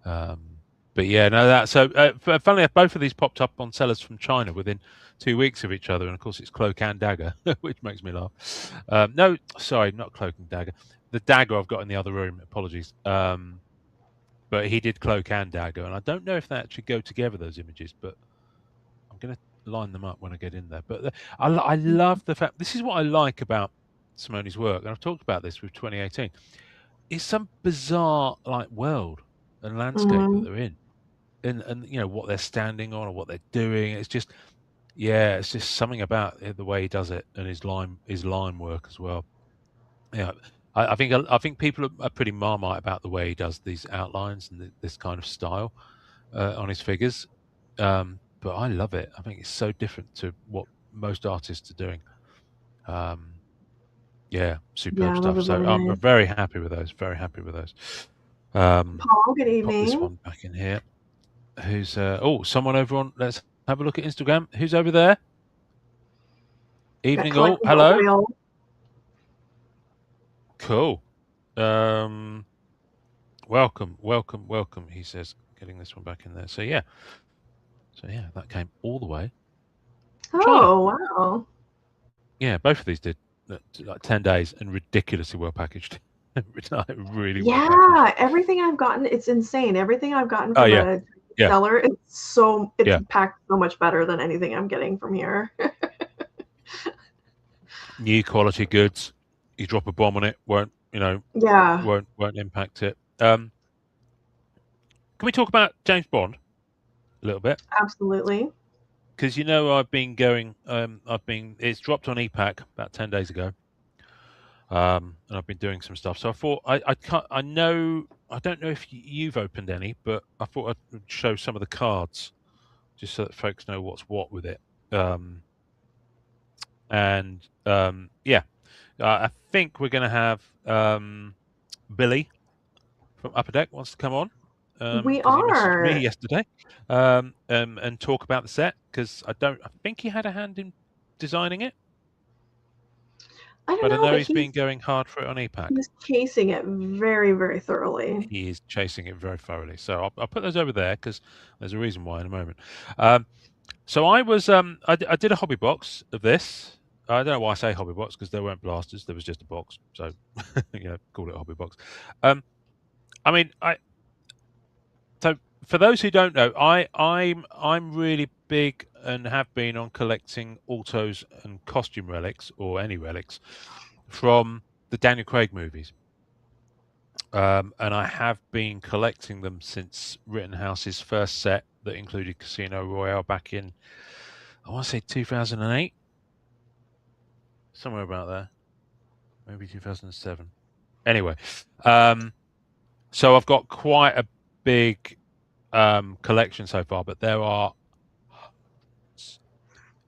S1: But yeah, no, that. So, funnily enough, both of these popped up on sellers from China within 2 weeks of each other, and of course, it's Cloak and Dagger, which makes me laugh. No, sorry, not Cloak and Dagger. The Dagger I've got in the other room. Apologies. But he did Cloak and Dagger, and I don't know if they actually go together, those images, but I'm going to line them up when I get in there. But I love the fact. This is what I like about Simone's work, and I've talked about this with 2018. It's some bizarre like world and landscape that
S2: Mm-hmm.
S1: they're in, and you know what they're standing on or what they're doing. It's just, yeah, it's just something about the way he does it and his line work as well. Yeah, I think people are pretty marmite about the way he does these outlines and this kind of style on his figures. But I love it. I think it's so different to what most artists are doing. Yeah, superb
S2: Yeah, those
S1: stuff.
S2: are
S1: So
S2: really
S1: I'm
S2: nice.
S1: very happy with those. Very happy with those.
S2: Paul, good
S1: Pop this
S2: evening.
S1: one back in here. Who's someone over on? Let's have a look at Instagram. Who's over there?
S2: Got
S1: Evening all.
S2: collecting
S1: Hello.
S2: oil.
S1: Cool. Welcome, welcome, welcome. He says, getting this one back in there. So yeah, that came all the way from China.
S2: Oh wow.
S1: Yeah, both of these did like 10 days and ridiculously well packaged. Really well packaged.
S2: Yeah, everything I've gotten, it's insane. Everything I've gotten
S1: Oh
S2: from
S1: yeah,
S2: a
S1: Yeah,
S2: seller, it's
S1: yeah.
S2: packed so much better than anything I'm getting from here.
S1: New quality goods. You drop a bomb on it, won't
S2: Yeah,
S1: won't impact it. Can we talk about James Bond a little bit?
S2: absolutely.
S1: Because it's dropped on EPAC about 10 days ago, and I've been doing some stuff. So I thought I can't, I don't know if you've opened any, but I thought I'd show some of the cards just so that folks know what's what with it. And yeah, I think we're going to have Billy from Upper Deck wants to come on
S2: We
S1: because he messaged me
S2: are.
S1: yesterday and talk about the set because I think he had a hand in designing it,
S2: I don't
S1: but I
S2: know,
S1: know
S2: but
S1: he's been going hard for it on EPAC.
S2: he's chasing it very, very thoroughly.
S1: He is chasing it very thoroughly. So I'll put those over there because there's a reason why in a moment. So I did a hobby box of this. I don't know why I say hobby box because there weren't blasters. There was just a box. So call it a hobby box. I mean, so for those who don't know, I'm really big and have been on collecting autos and costume relics or any relics from the Daniel Craig movies. And I have been collecting them since Rittenhouse's first set that included Casino Royale back in, I want to say 2008, somewhere about there, maybe 2007. Anyway, so I've got quite a big collection so far, but there are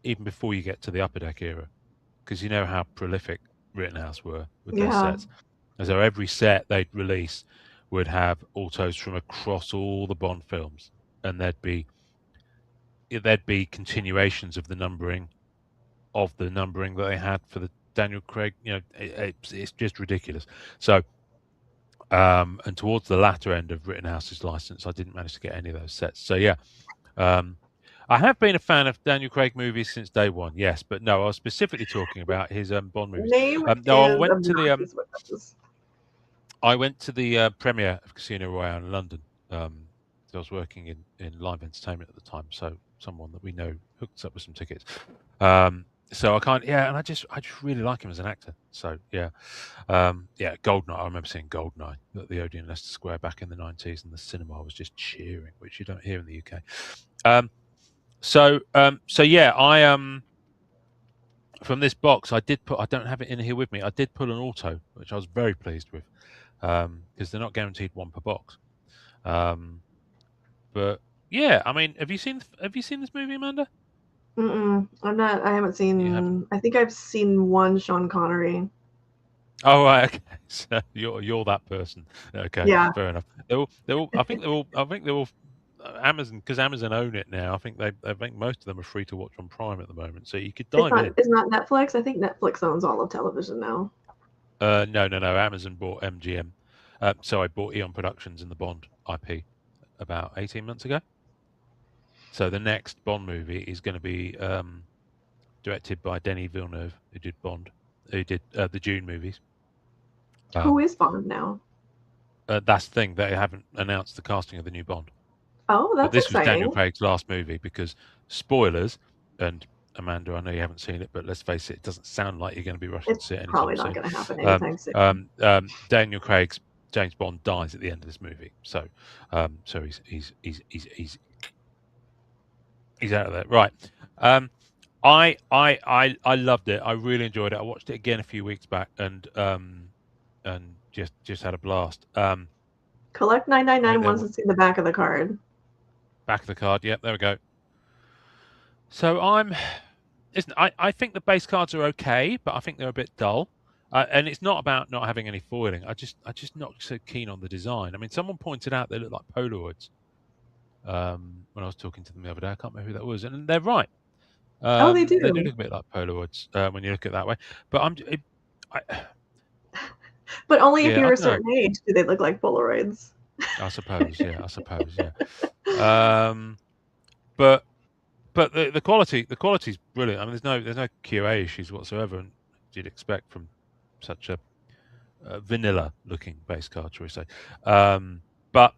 S1: even before you get to the Upper Deck era, because you know how prolific Rittenhouse were with their
S2: Yeah.
S1: sets. And so every set they'd release would have autos from across all the Bond films, and there'd be continuations of the numbering that they had for the Daniel Craig. It's just ridiculous. So, and towards the latter end of Rittenhouse's license, I didn't manage to get any of those sets. So yeah, I have been a fan of Daniel Craig movies since day one. Yes, but no, I was specifically talking about his Bond movies.
S2: Name
S1: No,
S2: is obnoxious with those.
S1: I went to the premiere of Casino Royale in London. So I was working in live entertainment at the time, so someone that we know hooked us up with some tickets. So I can't, yeah, and I just really like him as an actor. So yeah, yeah, Goldeneye. I remember seeing Goldeneye at the Odeon Leicester Square back in the 90s, and the cinema was just cheering, which you don't hear in the UK. So yeah, I from this box, I don't have it in here with me. I did pull an auto, which I was very pleased with, because they're not guaranteed one per box. But yeah, I mean, have you seen this movie, Amanda?
S2: I'm not. I haven't
S1: You haven't.
S2: seen. I think I've seen one Sean Connery.
S1: Oh right, okay. So you're that person. Okay,
S2: Yeah,
S1: fair enough. They're all. I think they're all. I think they're all. Amazon, because Amazon own it now. I think I think most of them are free to watch on Prime at the moment, so you could
S2: it's
S1: dive
S2: not.
S1: in.
S2: It's not Netflix. I think Netflix owns all of television now.
S1: No. Amazon bought MGM. So I bought Eon Productions and the Bond IP about 18 months ago. So the next Bond movie is going to be directed by Denis Villeneuve, who did Bond, who did the Dune movies.
S2: Who
S1: Um,
S2: is Bond now?
S1: that's the thing, they haven't announced the casting of the new Bond.
S2: Oh,
S1: But
S2: that's
S1: this was Daniel
S2: exciting.
S1: Craig's last movie because spoilers, and Amanda, I know you haven't seen it, but let's face it, it doesn't sound like you're going to be rushing
S2: It's
S1: to see it anytime
S2: probably not
S1: soon.
S2: going to happen anytime soon.
S1: Daniel Craig's James Bond dies at the end of this movie, so so he's out of there, right? I loved it. I really enjoyed it. I watched it again a few weeks back, and just had a blast.
S2: Collect
S1: I think
S2: 999
S1: there
S2: wants to see the back of the card.
S1: back of the card. Yep, there we go. So I think the base cards are okay, but I think they're a bit dull. And it's not about not having any foiling. I just not so keen on the design. I mean, someone pointed out they look like Polaroids when I was talking to them the other day. I can't remember who that was, and they're right.
S2: Oh, they
S1: They do
S2: do.
S1: look a bit like Polaroids when you look at it that way. But I,
S2: But only if
S1: yeah, I
S2: you're a
S1: don't know.
S2: certain age do they look like Polaroids.
S1: I suppose, yeah. I suppose, yeah. Um, but the quality's brilliant. I mean, there's no QA issues whatsoever, and you'd expect from such a vanilla looking base card, shall we say? But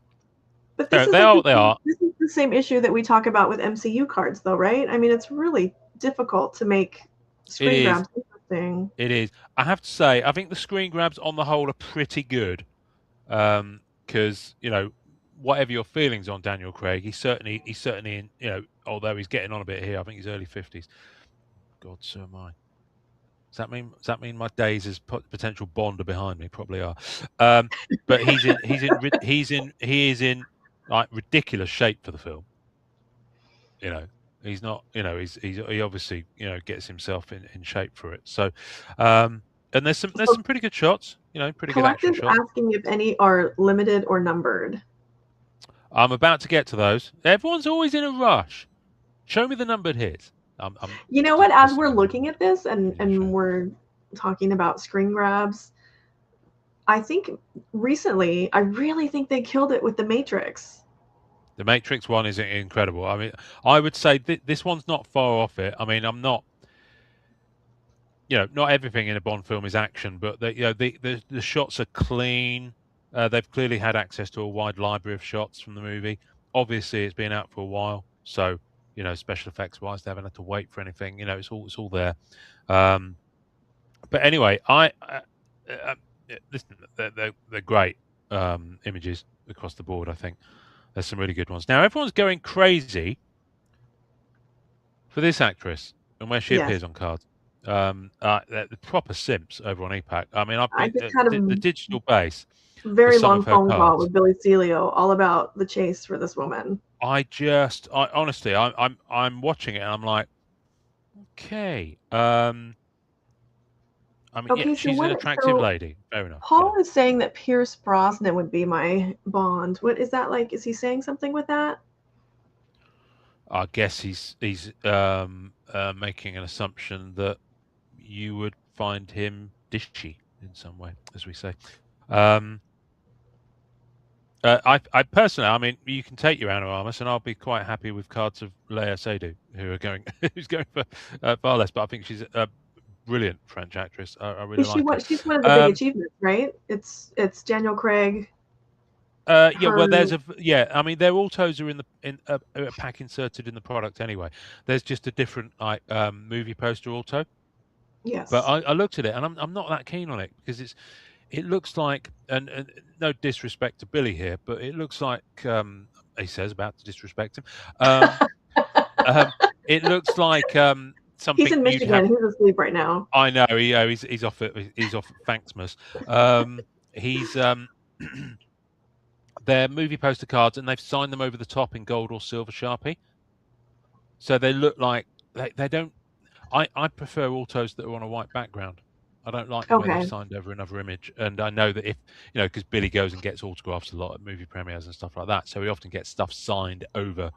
S2: But this is
S1: they
S2: like
S1: are
S2: the
S1: what they are.
S2: this is the the same issue that we talk about with MCU cards, though, right? I mean, it's really difficult to make
S1: It
S2: screen
S1: is.
S2: grabs interesting.
S1: It is. I have to say, I think the screen grabs on the whole are pretty good. Because whatever your feelings on Daniel Craig, he's certainly in, although he's getting on a bit here. I think he's early 50s. God, so am I. Does that mean my days as potential Bond are behind me? Probably are. But he is in like ridiculous shape for the film. He's not. He obviously gets himself in shape for it. So, and there's some
S2: So
S1: pretty good shots. Pretty good action
S2: Collective's
S1: shots.
S2: asking if any are limited or numbered.
S1: I'm about to get to those. Everyone's always in a rush. Show me the numbered hits.
S2: You know what?
S1: Just
S2: As
S1: pissing
S2: we're
S1: on
S2: looking at this
S1: you.
S2: and we're talking about screen grabs, I think recently, I really think they killed it with The Matrix.
S1: The Matrix one is incredible. I mean, I would say this one's not far off it. I mean, I'm not. Not everything in a Bond film is action, but the shots are clean. They've clearly had access to a wide library of shots from the movie. Obviously, it's been out for a while, so special effects wise, they haven't had to wait for anything. It's all there. But anyway, listen, they're great images across the board. I think there's some really good ones. Now everyone's going crazy for this actress and where she
S2: Yes.
S1: appears on cards. The proper simps over on EPAC. I mean, I've
S2: I
S1: been
S2: just had
S1: the
S2: a
S1: digital base for
S2: very
S1: some
S2: long
S1: of her
S2: phone call
S1: cards.
S2: with Billy Celio all about the chase for this woman.
S1: I honestly, I'm watching it and I'm like, okay. I mean, yeah,
S2: Okay,
S1: she's an attractive lady. Fair enough.
S2: Paul is saying that Pierce Brosnan would be my Bond. What is that like? Is he saying something with that?
S1: I guess he's making an assumption that you would find him dishy in some way, as we say. I personally, I mean, you can take your Anna Armas, and I'll be quite happy with cards of Lea Seydoux, who's going for far less. But I think she's a brilliant French actress. I really like her.
S2: She's one of the big achievements, right? It's Daniel Craig.
S1: Yeah, well, I mean, their autos are in a pack inserted in the product anyway. There's just a different movie poster auto.
S2: Yes.
S1: But I looked at it and I'm not that keen on it because it looks like, and no disrespect to Billy here, but it looks like he says about to disrespect him. It looks like something
S2: he's in Michigan. He's asleep right now.
S1: I know. He's off at Thanksmas. He's they're movie poster cards, and they've signed them over the top in gold or silver Sharpie. So they look like they don't. I prefer autos that are on a white background. I don't like them where they've signed over another image. And I know that if because Billy goes and gets autographs a lot at movie premieres and stuff like that, so he often gets stuff signed over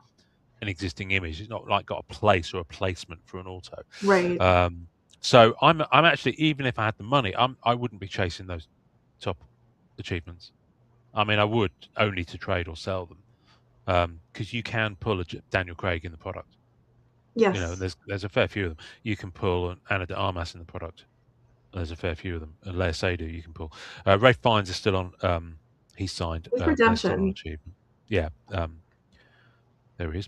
S1: an existing image. It's not like got a place or a placement for an auto.
S2: Right.
S1: So I'm actually, even if I had the money, I wouldn't be chasing those top achievements. I mean, I would only to trade or sell them, because you can pull a Daniel Craig in the product.
S2: Yes.
S1: There's a fair few of them. You can pull an Anna de Armas in the product. There's a fair few of them. And Lea Seydoux you can pull. Ralph Fiennes is still on. He's signed. They're still on achievement. Yeah. There he is.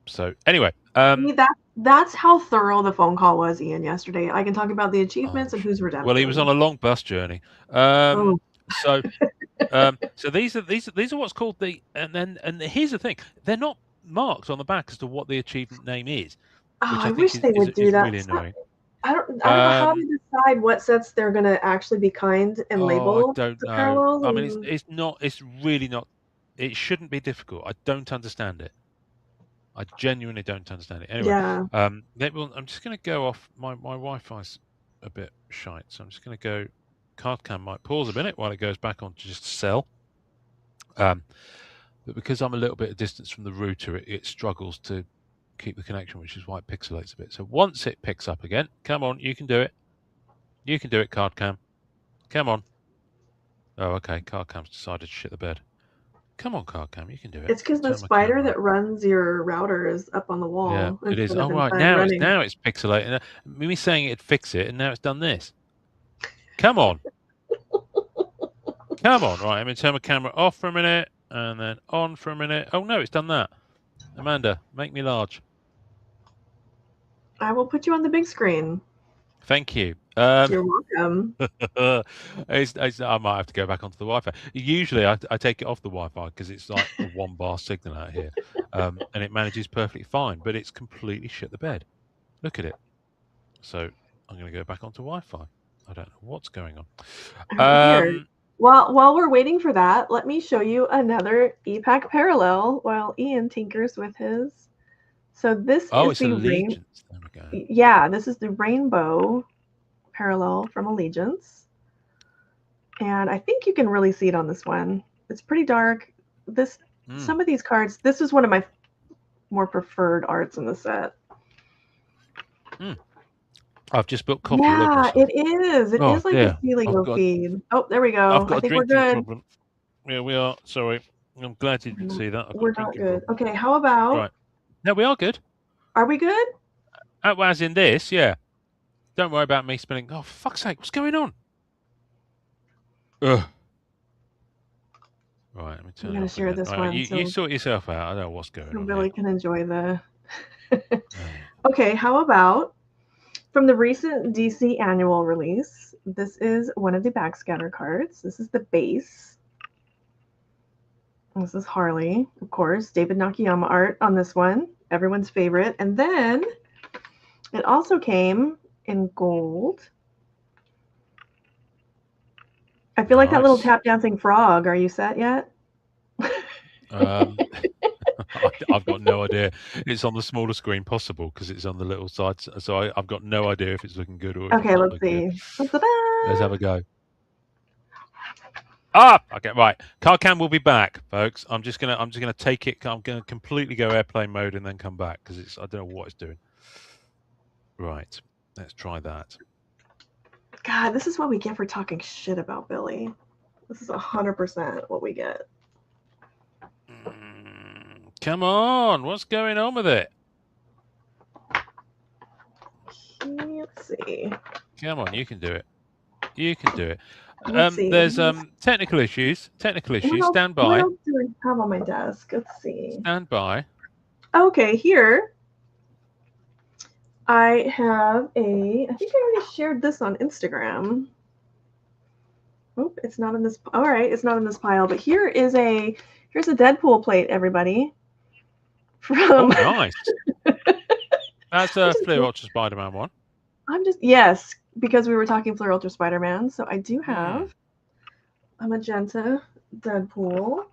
S1: So anyway,
S2: that's how thorough the phone call was, Ian, yesterday. I can talk about the achievements and who's redemption.
S1: Well, he was on a long bus journey. So these are what's called and here's the thing: they're not marked on the back as to what the achievement name is.
S2: I wish they would do that.
S1: Really annoying.
S2: I don't know how to decide what sets they're going to actually be kind and label.
S1: I don't know. I mean, it's not. It's really not. It shouldn't be difficult. I don't understand it. I genuinely don't understand it. Anyway,
S2: yeah.
S1: I'm just going to go off. My Wi-Fi's a bit shite, so I'm just going to go. CardCam might pause a minute while it goes back on to just sell. But because I'm a little bit of distance from the router, it struggles to keep the connection, which is why it pixelates a bit. So once it picks up again, come on, you can do it. You can do it, CardCam. Come on. Oh, okay. CardCam's decided to shit the bed. Come on, CardCam, you can do it.
S2: It's because the spider that runs your router is up on the wall.
S1: Yeah, it is. Oh, right. Now it's pixelating. Me saying it'd fix it, and now it's done this. Come on. Come on. Right, I'm going to turn my camera off for a minute, and then on for a minute. Oh, no, it's done that. Amanda, make me large.
S2: I will put you on the big screen.
S1: Thank you.
S2: You're welcome.
S1: I might have to go back onto the Wi-Fi. Usually, I take it off the Wi-Fi because it's like a 1 bar signal out here, and it manages perfectly fine. But it's completely shit the bed. Look at it. So I'm going to go back onto Wi-Fi. I don't know what's going on.
S2: All right, here. While we're waiting for that, let me show you another EPAC parallel while Ian tinkers with his. So this
S1: Oh,
S2: is
S1: it's
S2: the
S1: Allegiance. There we go.
S2: Yeah, this is the rainbow parallel from Allegiance. And I think you can really see it on this one. It's pretty dark. Some of these cards, this is one of my more preferred arts in the set.
S1: I've just built coffee all over
S2: Yeah,
S1: myself.
S2: it is. It is like a helio
S1: got,
S2: feed. Oh, there we
S1: I've
S2: go.
S1: got
S2: I
S1: a
S2: think we're
S1: drinking
S2: good.
S1: problem. Yeah, we are. Sorry. I'm glad you didn't see that. I've got
S2: We're
S1: a
S2: not
S1: drinking
S2: good.
S1: problem.
S2: Okay, how about?
S1: Right. No, we are good.
S2: Are we good?
S1: As in this, yeah. Don't worry about me spilling. Oh, for fuck's sake, what's going on? Ugh. Right, let me turn
S2: I'm
S1: it
S2: gonna
S1: off
S2: share
S1: again.
S2: this
S1: Right,
S2: one
S1: you
S2: so
S1: sort yourself out. I don't know what's going on
S2: Billy
S1: here.
S2: can enjoy the. Okay, how about from the recent DC annual release? This is one of the backscatter cards. This is the base. This is Harley, of course. David Nakayama art on this one. Everyone's favorite. And then it also came in gold. I feel like that little tap dancing frog. Are you set yet?
S1: I've got no idea. It's on the smaller screen possible because it's on the little side. So I've got no idea if it's looking good or if
S2: Okay,
S1: it's not
S2: let's
S1: looking good.
S2: see.
S1: Let's have a go. Okay, right. Card cam will be back, folks. I'm just gonna take it. I'm gonna completely go airplane mode and then come back because I don't know what it's doing. Right. Let's try that.
S2: God, this is what we get for talking shit about Billy. This is 100% what we get.
S1: Come on, what's going on with it?
S2: Let's see.
S1: Come on, you can do it. You can do it.
S2: Let's see.
S1: There's technical issues. Technical issues. Stand
S2: What
S1: by.
S2: else do I have on my desk? Let's see.
S1: Stand by.
S2: Okay, here I have I think I already shared this on Instagram. Oh, it's not in this. All right, it's not in this pile. But here's a Deadpool plate, everybody.
S1: Oh, nice. That's a Flare Ultra Spider-Man one.
S2: Yes, because we were talking Flare Ultra Spider-Man. So I do have a magenta Deadpool.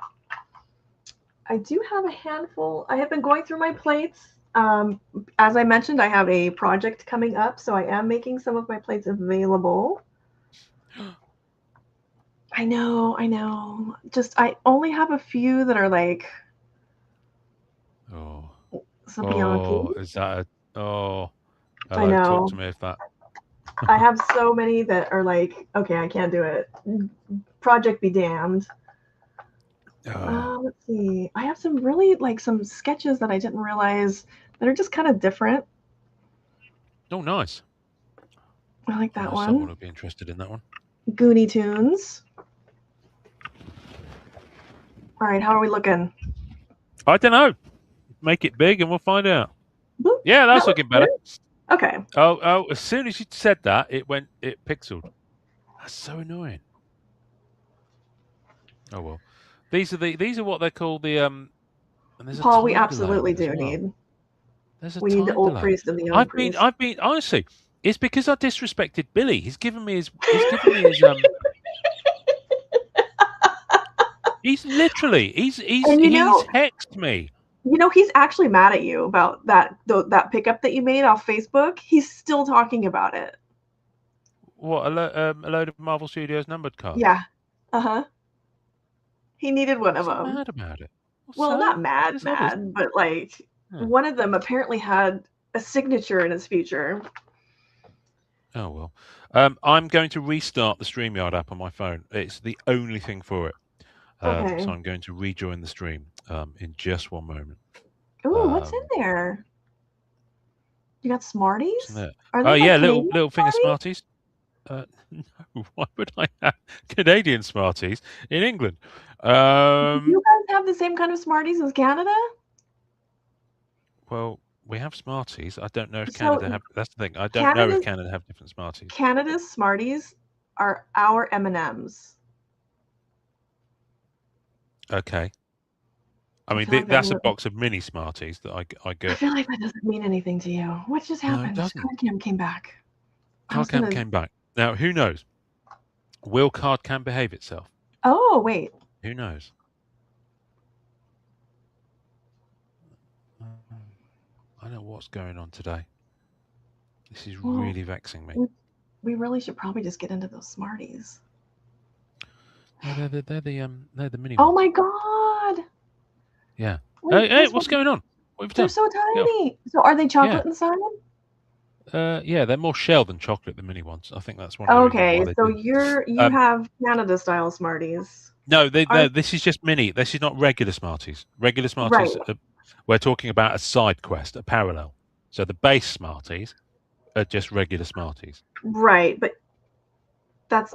S2: I do have a handful. I have been going through my plates. As I mentioned, I have a project coming up, so I am making some of my plates available. I know. Just I only have a few that are like some Bianchi.
S1: Is that hello,
S2: I know.
S1: talk to me if that.
S2: I have so many that are like, okay, I can't do it. Project be damned. Let's see. I have some really some sketches that I didn't realize that are just kind of different.
S1: Oh, nice.
S2: I like that one.
S1: Someone would be interested in that one.
S2: Goonie Tunes. All right, how are we looking?
S1: I don't know. Make it big and we'll find out.
S2: Boop.
S1: Yeah, that's looking better.
S2: Okay.
S1: Oh, as soon as you said that, it pixeled. That's so annoying. Oh well. These are what they call the And there's
S2: Paul,
S1: a
S2: we
S1: time
S2: absolutely
S1: delay
S2: do
S1: well.
S2: need.
S1: There's a
S2: we
S1: time
S2: need the old
S1: delay.
S2: priest and the young priest.
S1: I've been honestly, it's because I disrespected Billy. He's given me his He's literally he's hexed me.
S2: He's actually mad at you about that pickup that you made off Facebook. He's still talking about it.
S1: What, a load of Marvel Studios numbered cards?
S2: Yeah. He needed one of them.
S1: Mad about it.
S2: Well, not mad, but one of them apparently had a signature in his feature.
S1: Oh well. I'm going to restart the StreamYard app on my phone. It's the only thing for it.
S2: Okay.
S1: So I'm going to rejoin the stream in just one moment.
S2: Ooh, what's in there? You got Smarties?
S1: Are they little finger Smarties? No, why would I have Canadian Smarties in England?
S2: Do you guys have the same kind of Smarties as Canada?
S1: Well, we have Smarties. I don't know if Canada
S2: So
S1: have. That's the thing. I don't know if
S2: Canada's
S1: Canada have different Smarties.
S2: Canada's Smarties are our M&Ms.
S1: Okay. I
S2: I
S1: mean,
S2: feel like that
S1: that's a
S2: really.
S1: box of mini Smarties that I
S2: I
S1: get.
S2: feel like that doesn't mean anything to you. What just
S1: No, it
S2: happened?
S1: doesn't.
S2: Card Cam came back. I was
S1: Cardcam
S2: gonna.
S1: came back. Now, who knows? Will Cardcam behave itself?
S2: Oh wait.
S1: Who knows? I don't know what's going on today. This is
S2: Well,
S1: really vexing me.
S2: we, we really should probably just get into those Smarties.
S1: No, they're the mini
S2: Oh
S1: ones.
S2: my god!
S1: Yeah.
S2: Wait,
S1: Hey,
S2: this
S1: what's
S2: one.
S1: going on? What have you
S2: They're
S1: done?
S2: so
S1: Get off.
S2: tiny. So are they
S1: Yeah.
S2: chocolate inside?
S1: Yeah, they're more shell than chocolate, the mini ones. I think that's one of the reasons why
S2: Okay,
S1: they
S2: so
S1: do.
S2: you
S1: Um,
S2: have Canada style Smarties.
S1: no,
S2: Are
S1: this is just mini. This is not regular Smarties. Regular
S2: right,
S1: Smarties, we're talking about a side quest, a parallel. So the base Smarties are just regular Smarties.
S2: right, but that's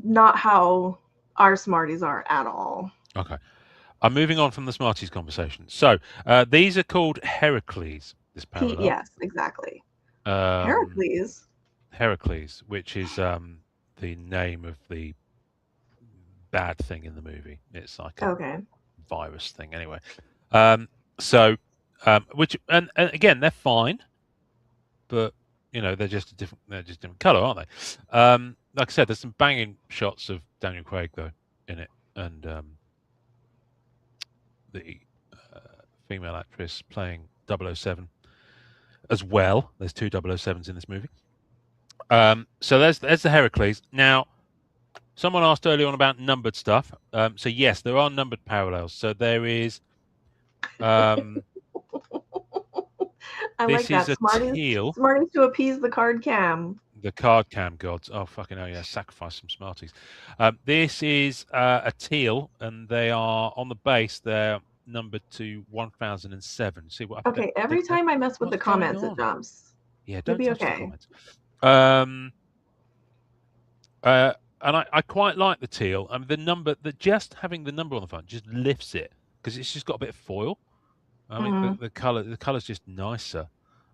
S2: not how our Smarties are at all.
S1: Okay. I'm moving on from the Smarties conversation. So these are called Heracles, this parallel.
S2: Yes, exactly.
S1: Um,
S2: Heracles.
S1: Heracles, which is the name of the bad thing in the movie. It's like a
S2: Okay.
S1: virus thing, anyway. Um, so, which and again, they're fine, but they're just different color, aren't they? Like I said, there's some banging shots of Daniel Craig though in it, and the female actress playing 007 as well. There's two 007s in this movie. So there's the Heracles. Now, someone asked earlier on about numbered stuff. So yes, there are numbered parallels. So there is.
S2: I like
S1: This is
S2: that.
S1: a
S2: Smarties.
S1: teal.
S2: Smarties to appease the card cam.
S1: The card cam gods. Oh fucking hell, yeah! Sacrifice some Smarties. This is a teal, and they are on the base. They're numbered to 1007. See what
S2: Okay, every time I mess with the
S1: what's going
S2: comments, it
S1: on?
S2: jumps.
S1: Yeah,
S2: You'll
S1: don't
S2: be
S1: touch the
S2: okay.
S1: comments. And I quite like the teal. I mean, the number that just having the number on the front just lifts it because it's just got a bit of foil. I mean,
S2: Hmm.
S1: the color's just nicer.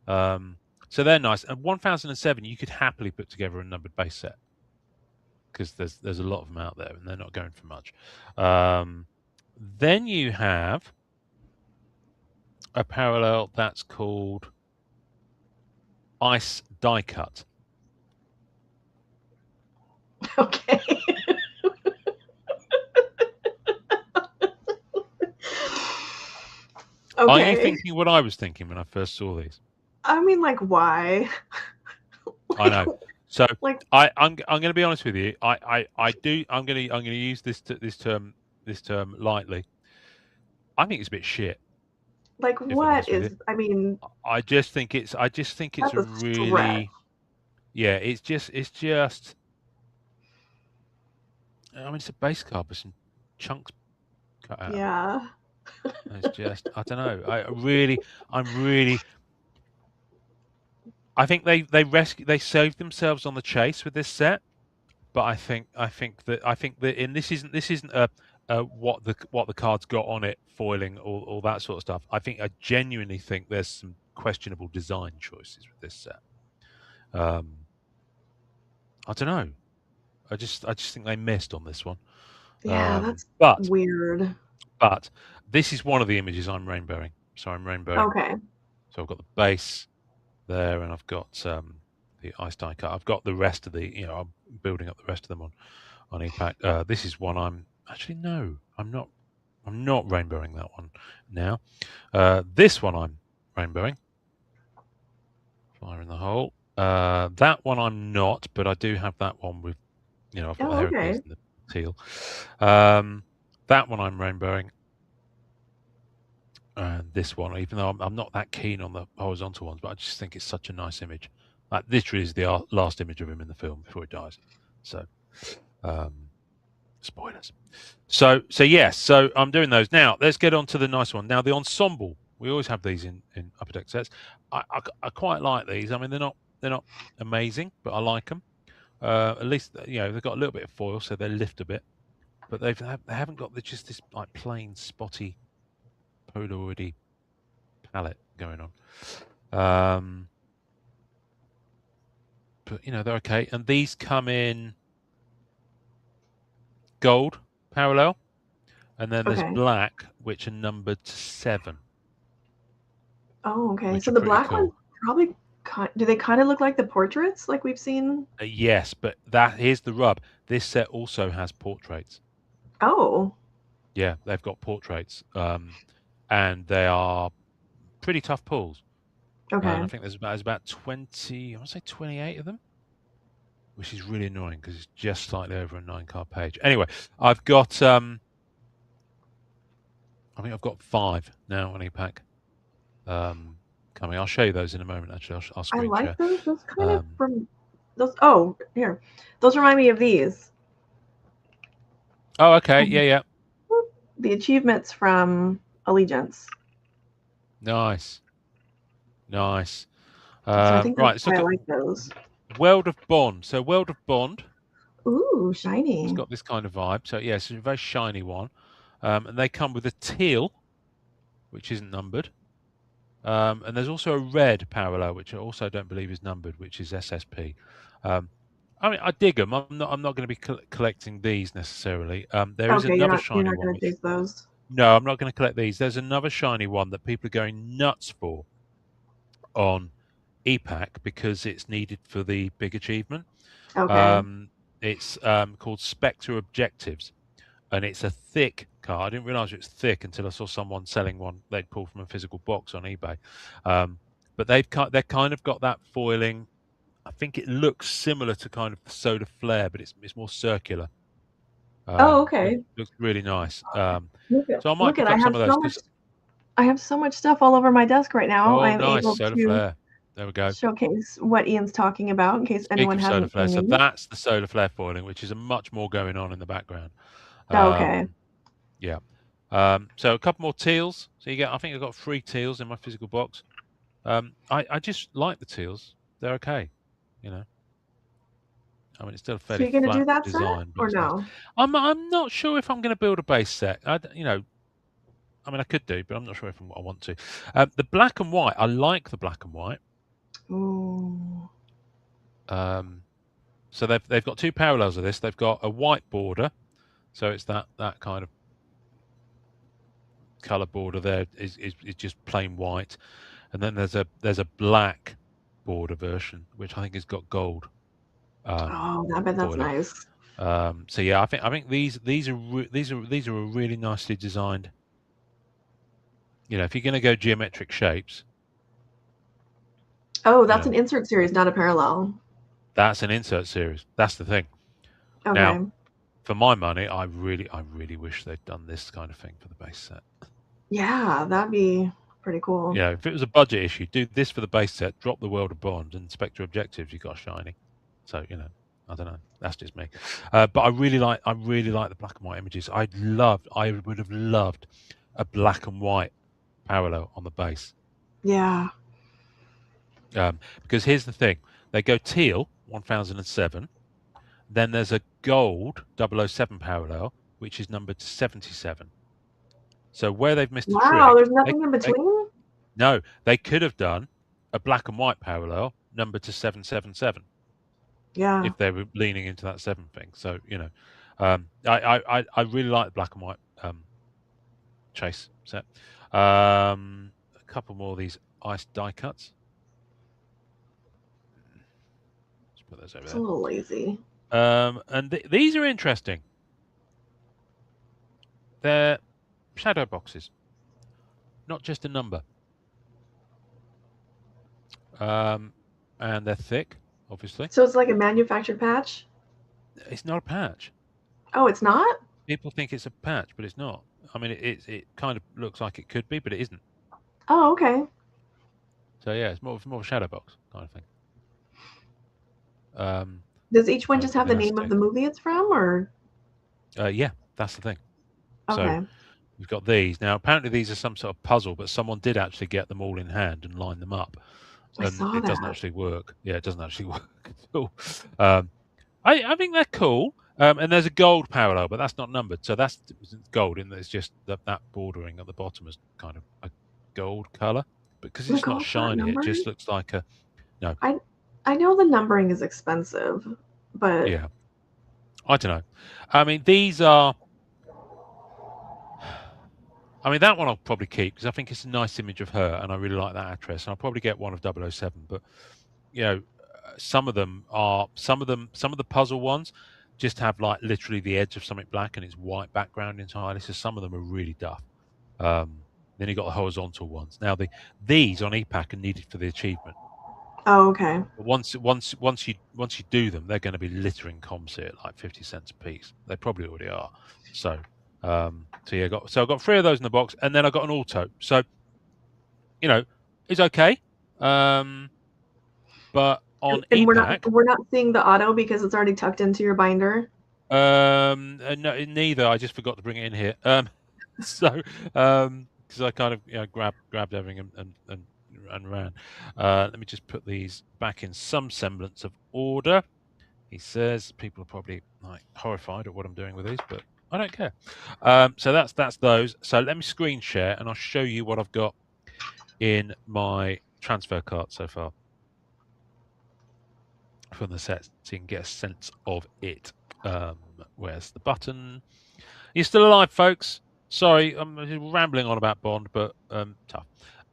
S1: Um, so they're nice. And 1007, you could happily put together a numbered base set because there's a lot of them out there, and they're not going for much. Then you have a parallel that's called ice die cut.
S2: Okay.
S1: Are you
S2: Okay.
S1: thinking what I was thinking when I first saw these?
S2: I mean, like, why?
S1: I
S2: like,
S1: know. So
S2: like,
S1: I'm going to be honest with you. I'm going to use this term lightly. I think it's a bit shit.
S2: like,
S1: If I'm
S2: what
S1: honest with you,
S2: is? I mean,
S1: I just think it's a
S2: that's a stretch.
S1: really, yeah. It's just. I mean, it's a base card with some chunks cut out of it.
S2: Yeah.
S1: And it's just I don't know. I'm really. I think they saved themselves on the chase with this set. But I think that and this isn't a what the cards got on it, foiling all that sort of stuff. I genuinely think there's some questionable design choices with this set. Um, I don't know. I just think they missed on this one.
S2: Yeah, that's
S1: But
S2: weird.
S1: but this is one of the images I'm rainbowing. So I'm rainbowing.
S2: Okay.
S1: So I've got the base there, and I've got the ice die cut. I've got the rest of I'm building up the rest of them on EPAC. This is one I'm actually no, I'm not. I'm not rainbowing that one now. This one I'm rainbowing. Fire in the hole. That one I'm not, but I do have that one with, I've got the
S2: Oh, okay.
S1: Heracles and the teal. That one I'm rainbowing. And this one, even though I'm not that keen on the horizontal ones, but I just think it's such a nice image. Like literally is the last image of him in the film before he dies. So, um, spoilers. So yes, so I'm doing those now. Let's get on to the nice one. Now the ensemble. We always have these in upper deck sets. I quite like these. I mean they're not amazing, but I like them. At least they've got a little bit of foil, so they lift a bit. But they haven't got just this like plain spotty Polaroidy palette going on. But they're okay. And these come in gold parallel, and then there's
S2: Okay.
S1: black, which are numbered to 7,
S2: Oh, okay.
S1: which
S2: So
S1: are
S2: the
S1: pretty
S2: black ones
S1: cool.
S2: probably do they kind of look like the portraits like we've seen?
S1: Yes, but here's the rub. This set also has portraits.
S2: Oh,
S1: Yeah, they've got portraits, and they are pretty tough pulls. And
S2: okay.
S1: I think there's about 20, I want to say 28 of them, which is really annoying because it's just slightly over a 9-card page. Anyway, I've got I think I've got 5 now on ePack coming. I'll show you those in a moment. Actually, I'll
S2: I
S1: screen
S2: like
S1: share.
S2: those. Those kind of from those. Oh, here. Those remind me of these.
S1: Oh, okay. Yeah.
S2: The achievements from Allegiance.
S1: Nice.
S2: So I think that's
S1: Right, let's
S2: why
S1: look
S2: I
S1: at
S2: like those.
S1: World of Bond. So World of Bond,
S2: Ooh,
S1: it's
S2: shiny.
S1: got this kind of vibe. So yeah, it's a very shiny one. And they come with a teal, which isn't numbered. And there's also a red parallel, which I also don't believe is numbered, which is SSP. I mean, I dig them. I'm not going to be collecting these necessarily. There is
S2: Okay, you're
S1: another
S2: not
S1: shiny one.
S2: gonna chase those.
S1: No, I'm not going to collect these. There's another shiny one that people are going nuts for on ePack because it's needed for the big achievement.
S2: Okay.
S1: It's called Spectre Objectives, and it's a thick card. I didn't realize it's thick until I saw someone selling one they'd pulled from a physical box on eBay. But they're kind of got that foiling. I think it looks similar to kind of the Solar Flare, but it's more circular.
S2: Oh, okay.
S1: Looks really nice.
S2: Look at
S1: So I might
S2: look at
S1: pick
S2: I
S1: up
S2: have
S1: some of those
S2: so much
S1: because
S2: I have so much stuff all over my desk right now.
S1: oh,
S2: I'm
S1: nice
S2: able
S1: Solar
S2: to
S1: Flare. There we go.
S2: showcase what Ian's talking about in case
S1: Speaking
S2: anyone
S1: of Solar
S2: hasn't
S1: Flare, so
S2: seen.
S1: that's the Solar Flare foiling, which is a much more going on in the background.
S2: Okay.
S1: Yeah. So a couple more teals. So I think I've got 3 teals in my physical box. I just like the teals. They're okay. I mean, it's still a
S2: So
S1: fairly
S2: you're gonna do
S1: flat
S2: that set
S1: design, but
S2: or
S1: it's nice.
S2: no?
S1: I'm not sure if I'm going to build a base set. I mean, I could do, but I'm not sure if I want to. The black and white, I like the black and white.
S2: Ooh.
S1: So they've got 2 parallels of this. They've got a white border, so it's that kind of color border there is just plain white, and then there's a black border version which I think has got gold
S2: Oh, I bet that's
S1: foiling.
S2: nice.
S1: So yeah, I think these are a really nicely designed. If you're going to go geometric shapes,
S2: Oh, that's an insert series, not a parallel.
S1: that's an insert series. That's the thing. Now,
S2: Okay.
S1: for my money, I really wish they'd done this kind of thing for the base set.
S2: Yeah, that'd be pretty cool.
S1: If it was a budget issue, do this for the base set, drop the World of Bond and Spectre Objectives, you got shiny. So I don't know. That's just me. But I really like the black and white images. I would have loved a black and white parallel on the base.
S2: Yeah.
S1: Because here's the thing: they go teal 1007, then there's a gold 007 parallel, which is numbered to 77. So where they've missed a
S2: Wow,
S1: trick,
S2: there's nothing in between?
S1: no, they could have done a black and white parallel numbered to 777.
S2: Yeah.
S1: If they were leaning into that 7 thing. So I really like the black and white chase set. A couple more of these ice die cuts. Let's put those over
S2: It's a little lazy.
S1: there. And these are interesting. They're shadow boxes, not just a number. And they're thick, obviously.
S2: So it's like a manufactured patch?
S1: It's not a patch.
S2: Oh, it's not?
S1: People think it's a patch, but it's not. I mean, it kind of looks like it could be, but it isn't.
S2: Oh, okay.
S1: So yeah, it's more of a shadow box kind of thing.
S2: Does each one
S1: Kind of
S2: just have the name of the movie it's from, or?
S1: Yeah, that's the thing.
S2: Okay.
S1: So we've got these. Now, apparently these are some sort of puzzle, but someone did actually get them all in hand and line them up.
S2: I
S1: And
S2: saw
S1: it doesn't
S2: that.
S1: actually work. Yeah, it doesn't actually work at all. I think they're cool. And there's a gold parallel, but that's not numbered. So that's gold, and it's just that bordering at the bottom is kind of a gold color. because
S2: The
S1: it's not
S2: gold font
S1: shiny, it
S2: numbering?
S1: just looks like a no.
S2: I know the numbering is expensive, but
S1: Yeah, I don't know. I mean, these are. I mean, that one I'll probably keep because I think it's a nice image of her, and I really like that actress. And I'll probably get one of 007. But you know, some of them are some of the puzzle ones just have like literally the edge of something black and it's white background entirely. So some of them are really duff. Then you got the horizontal ones. Now these on EPAC are needed for the achievement.
S2: oh, okay.
S1: But once you do them, they're going to be littering comps here at like 50 cents a piece. They probably already are. So yeah, I got three of those in the box, and then I got an auto. So it's okay. But on
S2: And
S1: EPAC,
S2: we're not seeing the auto because it's already tucked into your binder.
S1: no, neither. I just forgot to bring it in here. So because I kind of grabbed everything and ran. Let me just put these back in some semblance of order. He says people are probably like horrified at what I'm doing with these, but I don't care. So that's those. So let me screen share and I'll show you what I've got in my transfer cart so far from the set, so you can get a sense of it. Where's the button? You're still alive, folks. Sorry, I'm rambling on about Bond, but tough.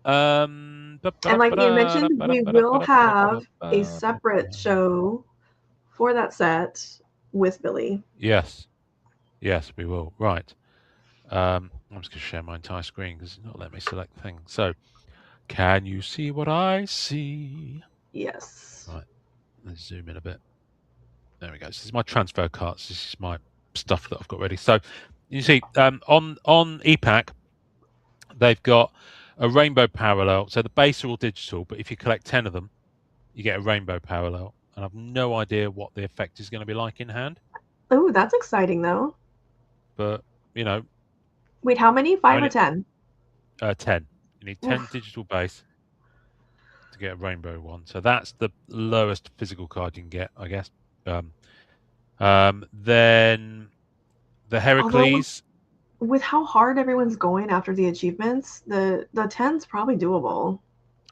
S2: And like you mentioned, we will have a separate show for that set with Billy.
S1: Yes, we will. Right. I'm just going to share my entire screen because it's not letting me select the thing. So, can you see what I see?
S2: Yes.
S1: Right. Let's zoom in a bit. There we go. So this is my transfer cards. This is my stuff that I've got ready. So you see, on EPAC, they've got a rainbow parallel. So the base are all digital, but if you collect 10 of them, you get a rainbow parallel. And I've no idea what the effect is going to be like in hand.
S2: Oh, that's exciting though.
S1: But,
S2: Wait, how many? 5 or 10?
S1: 10. You need 10
S2: Oof.
S1: digital base to get a rainbow one. So that's the lowest physical card you can get, I guess. Then the
S2: Although
S1: Heracles.
S2: with how hard everyone's going after the achievements, the 10's probably doable.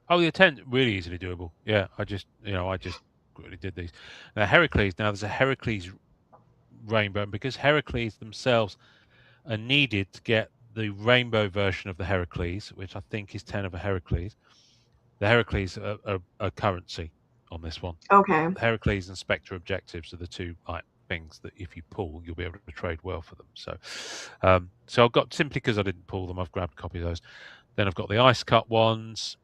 S1: Oh, the 10 really easily doable. Yeah, I just really did these. Now Heracles. Now there's a Heracles rainbow, and because Heracles themselves are needed to get the rainbow version of the Heracles, which I think is 10 of a Heracles. The Heracles are currency on this one.
S2: Okay.
S1: Heracles and Spectre objectives are the two things that if you pull, you'll be able to trade well for them. So I've got, simply because I didn't pull them, I've grabbed a copy of those. Then I've got the Ice Cut ones.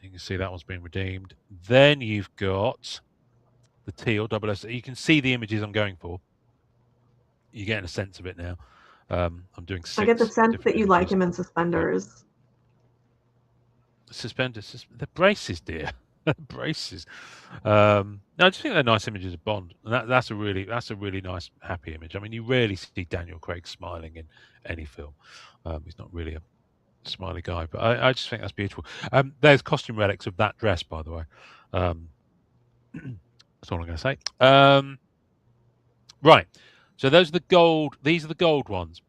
S1: You can see that one's been redeemed. Then you've got the teal double S. You can see the images I'm going for. You're getting a sense of it now. I'm doing 6
S2: I get the sense
S1: different
S2: that you
S1: images.
S2: like him in suspenders.
S1: Suspenders, the braces, dear. Braces. No, I just think they're nice images of Bond, and that's a really nice, happy image. I mean, you rarely see Daniel Craig smiling in any film. He's not really a smiley guy, but I just think that's beautiful. There's costume relics of that dress, by the way. That's all I'm going to say. Right. So those are the gold. These are the gold ones,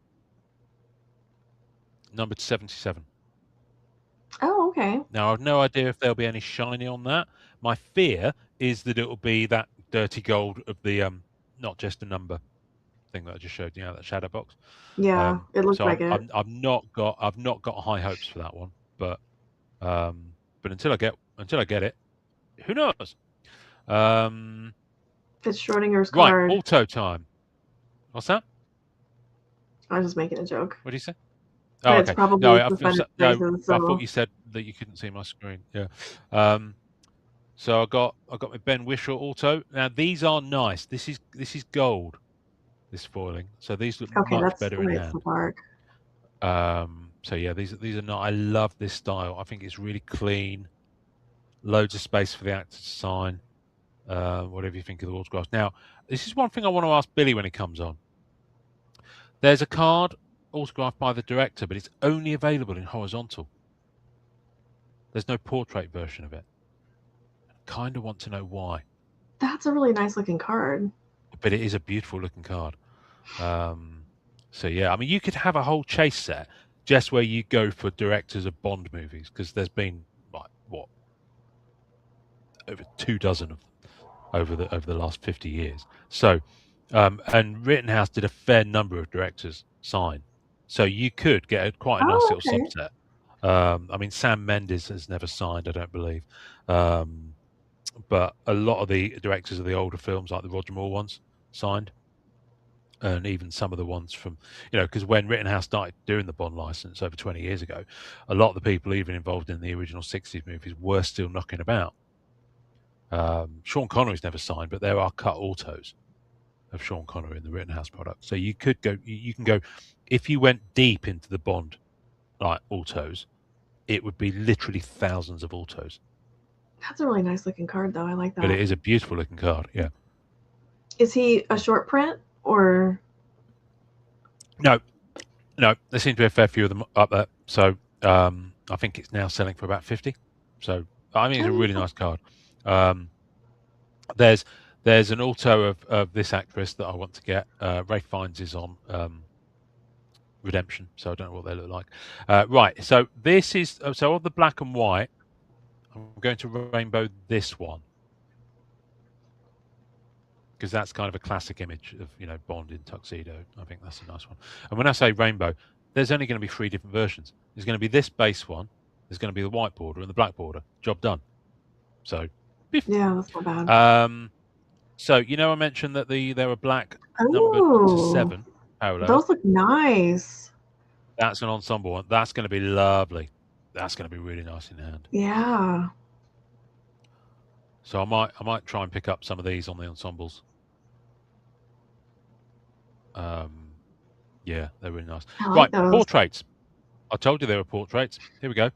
S1: numbered 77.
S2: Oh, okay.
S1: Now I've no idea if there'll be any shiny on that. My fear is that it will be that dirty gold of the not just a number thing that I just showed you, that shadow box.
S2: Yeah, it looks
S1: So
S2: like it.
S1: I've not got high hopes for that one, but until I get it, who knows?
S2: It's Schrodinger's
S1: Right,
S2: card.
S1: auto time. What's that?
S2: I was just making a joke.
S1: What did you say?
S2: But
S1: Oh,
S2: it's
S1: okay. No,
S2: probably suspended braces,
S1: I thought
S2: so
S1: you said that you couldn't see my screen. Yeah. So I got my Ben Whishaw auto. Now these are nice. This is gold. This foiling. So these look
S2: okay,
S1: much
S2: that's
S1: better
S2: the
S1: in
S2: way it's
S1: hand.
S2: the bark.
S1: So yeah, these are not. I love this style. I think it's really clean. Loads of space for the actor to sign. Whatever you think of the autographs. Now, this is one thing I want to ask Billy when he comes on. There's a card autographed by the director, but it's only available in horizontal. There's no portrait version of it. I kind of want to know why.
S2: That's a really nice looking card.
S1: But it is a beautiful looking card. So yeah, I mean, you could have a whole chase set just where you go for directors of Bond movies, because there's been what, over 2 dozen of them over the last 50 years. So, and Rittenhouse did a fair number of directors sign, so you could get quite a nice
S2: Oh,
S1: little
S2: okay.
S1: subset. I mean, Sam Mendes has never signed, I don't believe, um, but a lot of the directors of the older films, like the Roger Moore ones, signed, and even some of the ones from, because when Rittenhouse started doing the Bond license over 20 years ago, a lot of the people even involved in the original 60s movies were still knocking about. Sean Connery's never signed, but there are cut autos of Sean Connery in the Rittenhouse product. So you could go, you can go, if you went deep into the Bond like autos, it would be literally thousands of autos.
S2: That's a really nice looking card, though. I like
S1: But it
S2: that.
S1: is a beautiful looking card. Yeah.
S2: Is he a short print or?
S1: No, no, there seem to be a fair few of them up there. So I think it's now selling for about 50. So I mean, it's a really nice card. Um, there's there's an auto of this actress that I want to get. Ray Fiennes is on Redemption, so I don't know what they look like. Right, so this is so of the black and white. I'm going to rainbow this one because that's kind of a classic image of Bond in tuxedo. I think that's a nice one. And when I say rainbow, there's only going to be 3 different versions. There's going to be this base one. There's going to be the white border and the black border. Job done. So, biff.
S2: Yeah, that's not bad.
S1: So I mentioned that there were black numbered to
S2: Oh,
S1: 7 parallel.
S2: those look nice.
S1: That's an ensemble one. That's going to be lovely. That's going to be really nice in hand.
S2: Yeah.
S1: So I might try and pick up some of these on the ensembles. Yeah, they're really nice.
S2: I like
S1: Right,
S2: those.
S1: portraits. I told you they were portraits. Here we go.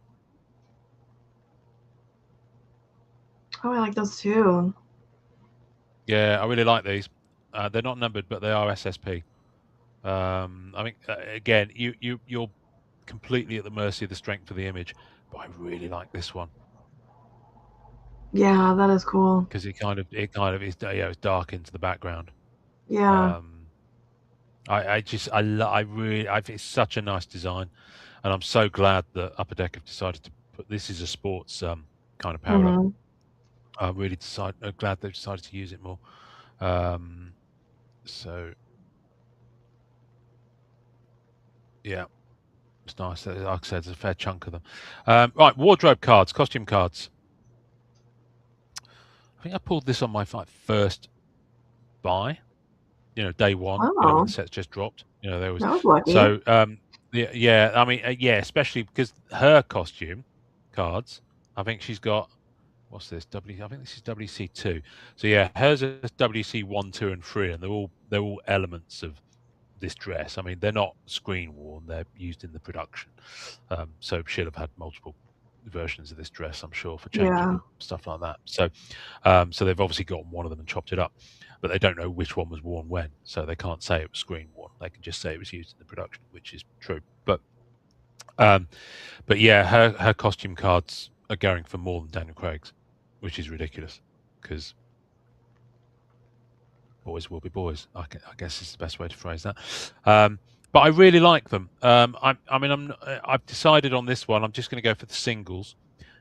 S2: Oh, I like those too.
S1: Yeah, I really like these. They're not numbered, but they are SSP. I mean, again, you're completely at the mercy of the strength of the image, but I really like this one
S2: Yeah, that is cool.
S1: because it kind of is, it's dark into the background.
S2: Yeah.
S1: It's such a nice design, and I'm so glad that Upper Deck have decided to put this is a sports kind of parallel.
S2: Hmm.
S1: I'm really glad they've decided to use it more. So yeah, it's nice. Like I said, there's a fair chunk of them. Right, wardrobe cards, costume cards. I think I pulled this on my first buy. Day one. When
S2: Wow,
S1: the sets just dropped. There was
S2: that was lucky.
S1: so yeah. I mean, yeah, especially because her costume cards. I think she's got what's this? I think this is WC2. So yeah, hers is WC1, 2, and 3, and they're all elements of this dress. I mean, they're not screen worn; they're used in the production. So she'll have had multiple versions of this dress, I'm sure, for changing
S2: Yeah.
S1: and stuff like that. So, so they've obviously gotten one of them and chopped it up, but they don't know which one was worn when, so they can't say it was screen worn. They can just say it was used in the production, which is true. But yeah, her costume cards are going for more than Daniel Craig's, which is ridiculous because boys will be boys. I guess is the best way to phrase that. But I really like them. I've decided on this one. I'm just going to go for the singles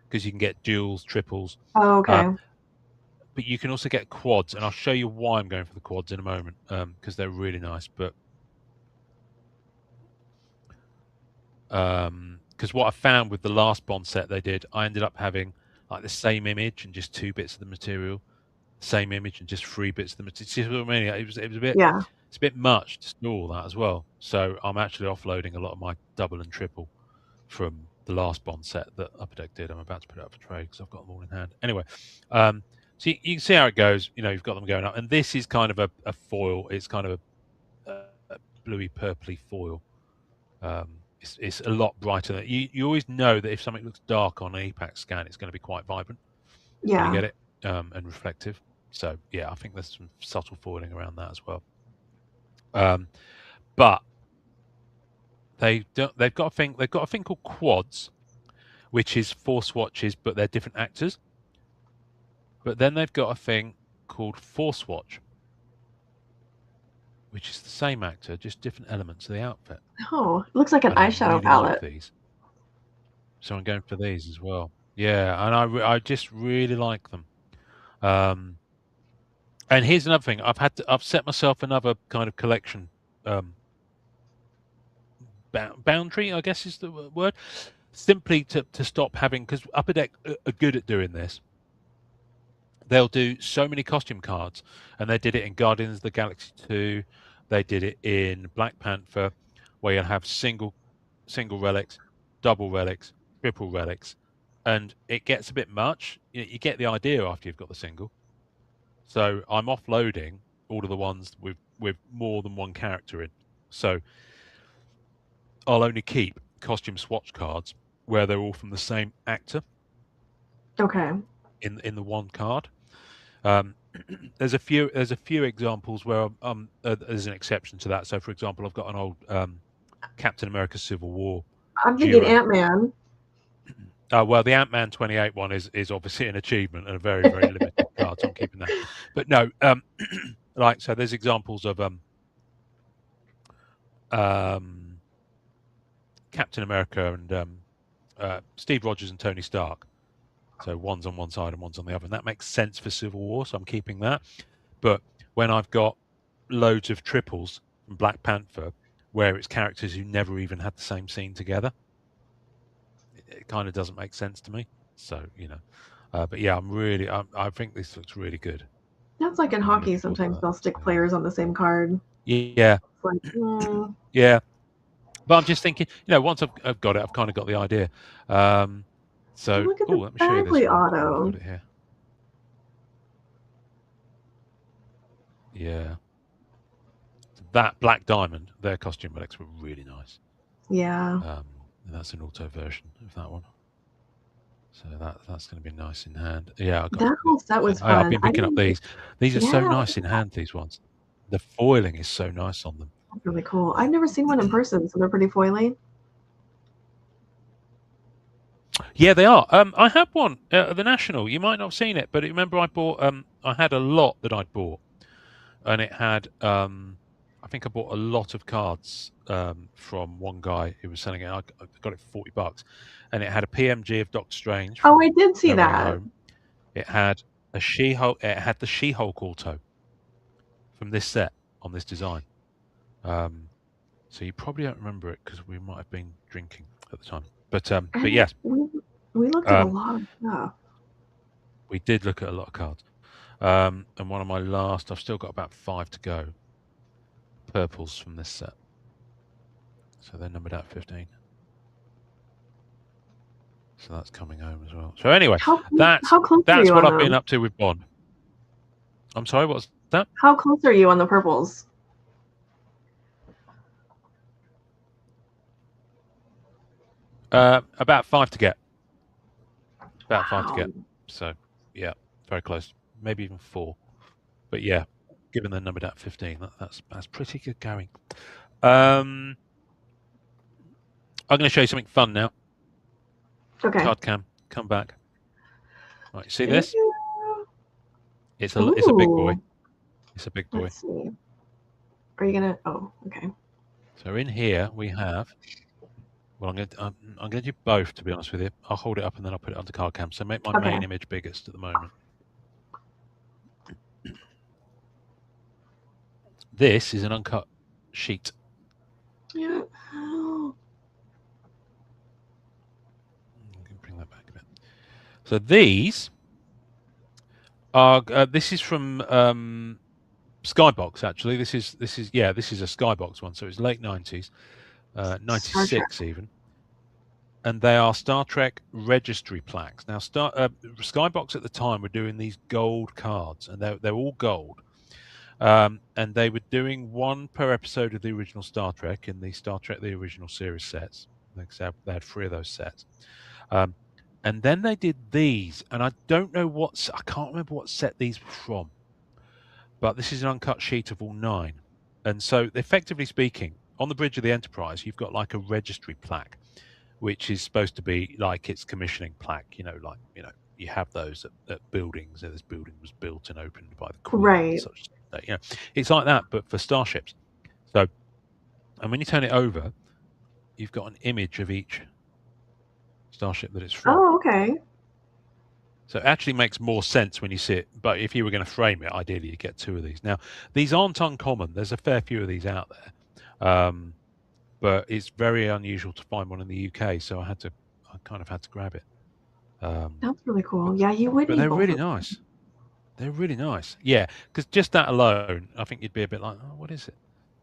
S1: because you can get duals, triples.
S2: Oh, okay.
S1: But you can also get quads, and I'll show you why I'm going for the quads in a moment because they're really nice. But because what I found with the last Bond set they did, I ended up having like the same image and just 2 bits of the material, same image and just 3 bits of the material. See what I mean? It was a bit.
S2: Yeah.
S1: It's a bit much to do all that as well. So I'm actually offloading a lot of my double and triple from the last Bond set that Upper Deck did. I'm about to put it up for trade because I've got them all in hand. Anyway, so you can see how it goes. You've got them going up, and this is kind of a foil. It's kind of a bluey purpley foil. It's a lot brighter. You always know that if something looks dark on an EPAC scan, it's going to be quite vibrant when you
S2: Yeah.
S1: get it and reflective. So yeah, I think there's some subtle foiling around that as well. But they've got a thing called quads, which is 4 swatches, but they're different actors. But then they've got a thing called 4 swatch, which is the same actor, just different elements of the outfit.
S2: Oh, it looks like an
S1: And I
S2: eyeshadow
S1: really like
S2: palette.
S1: these, so I'm going for these as well. Yeah, and I just really like them. Um, and here's another thing: I've set myself another kind of collection um, boundary, I guess is the word, simply to stop having, because Upper Deck are good at doing this. They'll do so many costume cards, and they did it in Guardians of the Galaxy 2. They did it in Black Panther, where you'll have single relics, double relics, triple relics, and it gets a bit much. You get the idea after you've got the single. So I'm offloading all of the ones with more than one character in. So I'll only keep costume swatch cards where they're all from the same actor
S2: Okay.
S1: in the one card. Um, there's a few examples where there's an exception to that. So, for example, I've got an old Captain America Civil War
S2: I'm thinking
S1: duo.
S2: Ant-Man.
S1: Well, the Ant-Man 28 one is obviously an achievement and a very, very limited card, so I'm keeping that. But no, so there's examples of um, Captain America and Steve Rogers and Tony Stark. So one's on one side and one's on the other, and that makes sense for Civil War, so I'm keeping that. But when I've got loads of triples from Black Panther, where it's characters who never even had the same scene together, it kind of doesn't make sense to me. So but yeah, I think this looks really good.
S2: That's like in
S1: I'm
S2: hockey.
S1: looking forward to
S2: Sometimes
S1: that.
S2: they'll stick players on the same card.
S1: Yeah,
S2: It's like,
S1: yeah. But I'm just thinking, once I've got it, I've kind of got the idea. So,
S2: look at the
S1: let me show you this
S2: Bagley
S1: one while I've got
S2: auto.
S1: it here. Yeah. That Black Diamond, their costume relics were really nice.
S2: Yeah.
S1: And that's an auto version of that one. So that's going to be nice in hand. Yeah,
S2: That whole set was
S1: I've
S2: fun.
S1: been picking up these. These are so
S2: Yeah,
S1: nice in hand. These ones, the foiling is so nice on them.
S2: that's really cool. I've never seen one in person, so they're pretty foily.
S1: Yeah, they are. I had one at the National. You might not have seen it, but remember I bought. I had a lot that I'd bought, and it had. I think I bought a lot of cards from one guy who was selling it. I got it for $40, and it had a PMG of Doctor Strange
S2: Oh,
S1: from
S2: I did see
S1: No Way
S2: that.
S1: Home. It had a She-Hulk. It had the She-Hulk auto from this set on this design. So you probably don't remember it because we might have been drinking at the time. But
S2: And
S1: yes,
S2: we looked at a lot of stuff.
S1: we did look at a lot of cards. And one of my last, I've still got about 5 to go. Purples from this set. So they're numbered out 15. So that's coming home as well. So anyway,
S2: How
S1: that's
S2: close are you
S1: what
S2: on
S1: I've been
S2: them?
S1: up to with Bond. I'm sorry, what's that?
S2: How close are you on the purples?
S1: About 5 to get. About 5 to
S2: Wow.
S1: get. So yeah, very close. Maybe even 4. But yeah, given they're numbered out 15, that's pretty good going. I'm going to show you something fun now.
S2: Okay.
S1: Card cam, come back. Right, see
S2: Thank
S1: this?
S2: you.
S1: It's a big boy.
S2: Ooh.
S1: It's a big boy.
S2: Let's see. Are you gonna? Oh, okay.
S1: So in here we have. Well, I'm going to do both, to be honest with you. I'll hold it up and then I'll put it onto card cam. So make my
S2: Okay.
S1: main image biggest at the moment. This is an uncut sheet.
S2: Yeah.
S1: I can bring that back a bit. So these are. This is from Skybox. Actually, this is a Skybox one. So it's late 90s, 96 even. And they are Star Trek registry plaques. Now, Skybox at the time were doing these gold cards, and they're all gold. And they were doing one per episode of the original Star Trek in the Star Trek the original series sets. They had 3 of those sets. And then they did these, and I can't remember what set these were from, but this is an uncut sheet of all 9. And so, effectively speaking, on the bridge of the Enterprise, you've got like a registry plaque, which is supposed to be like its commissioning plaque. You have those at buildings. This building was built and opened by the Queen.
S2: Right.
S1: Such it's like that, but for starships. So, and when you turn it over, you've got an image of each starship that it's from.
S2: Oh, okay.
S1: So it actually makes more sense when you see it. But if you were going to frame it, ideally you get 2 of these. Now, these aren't uncommon. There's a fair few of these out there, but it's very unusual to find one in the UK. So I kind of had to grab it.
S2: That's really
S1: But
S2: cool. Yeah, you would
S1: but
S2: need
S1: they're
S2: both
S1: really
S2: of them.
S1: nice. They're really nice. Yeah, because just that alone, I think you'd be a bit like, oh, what is it?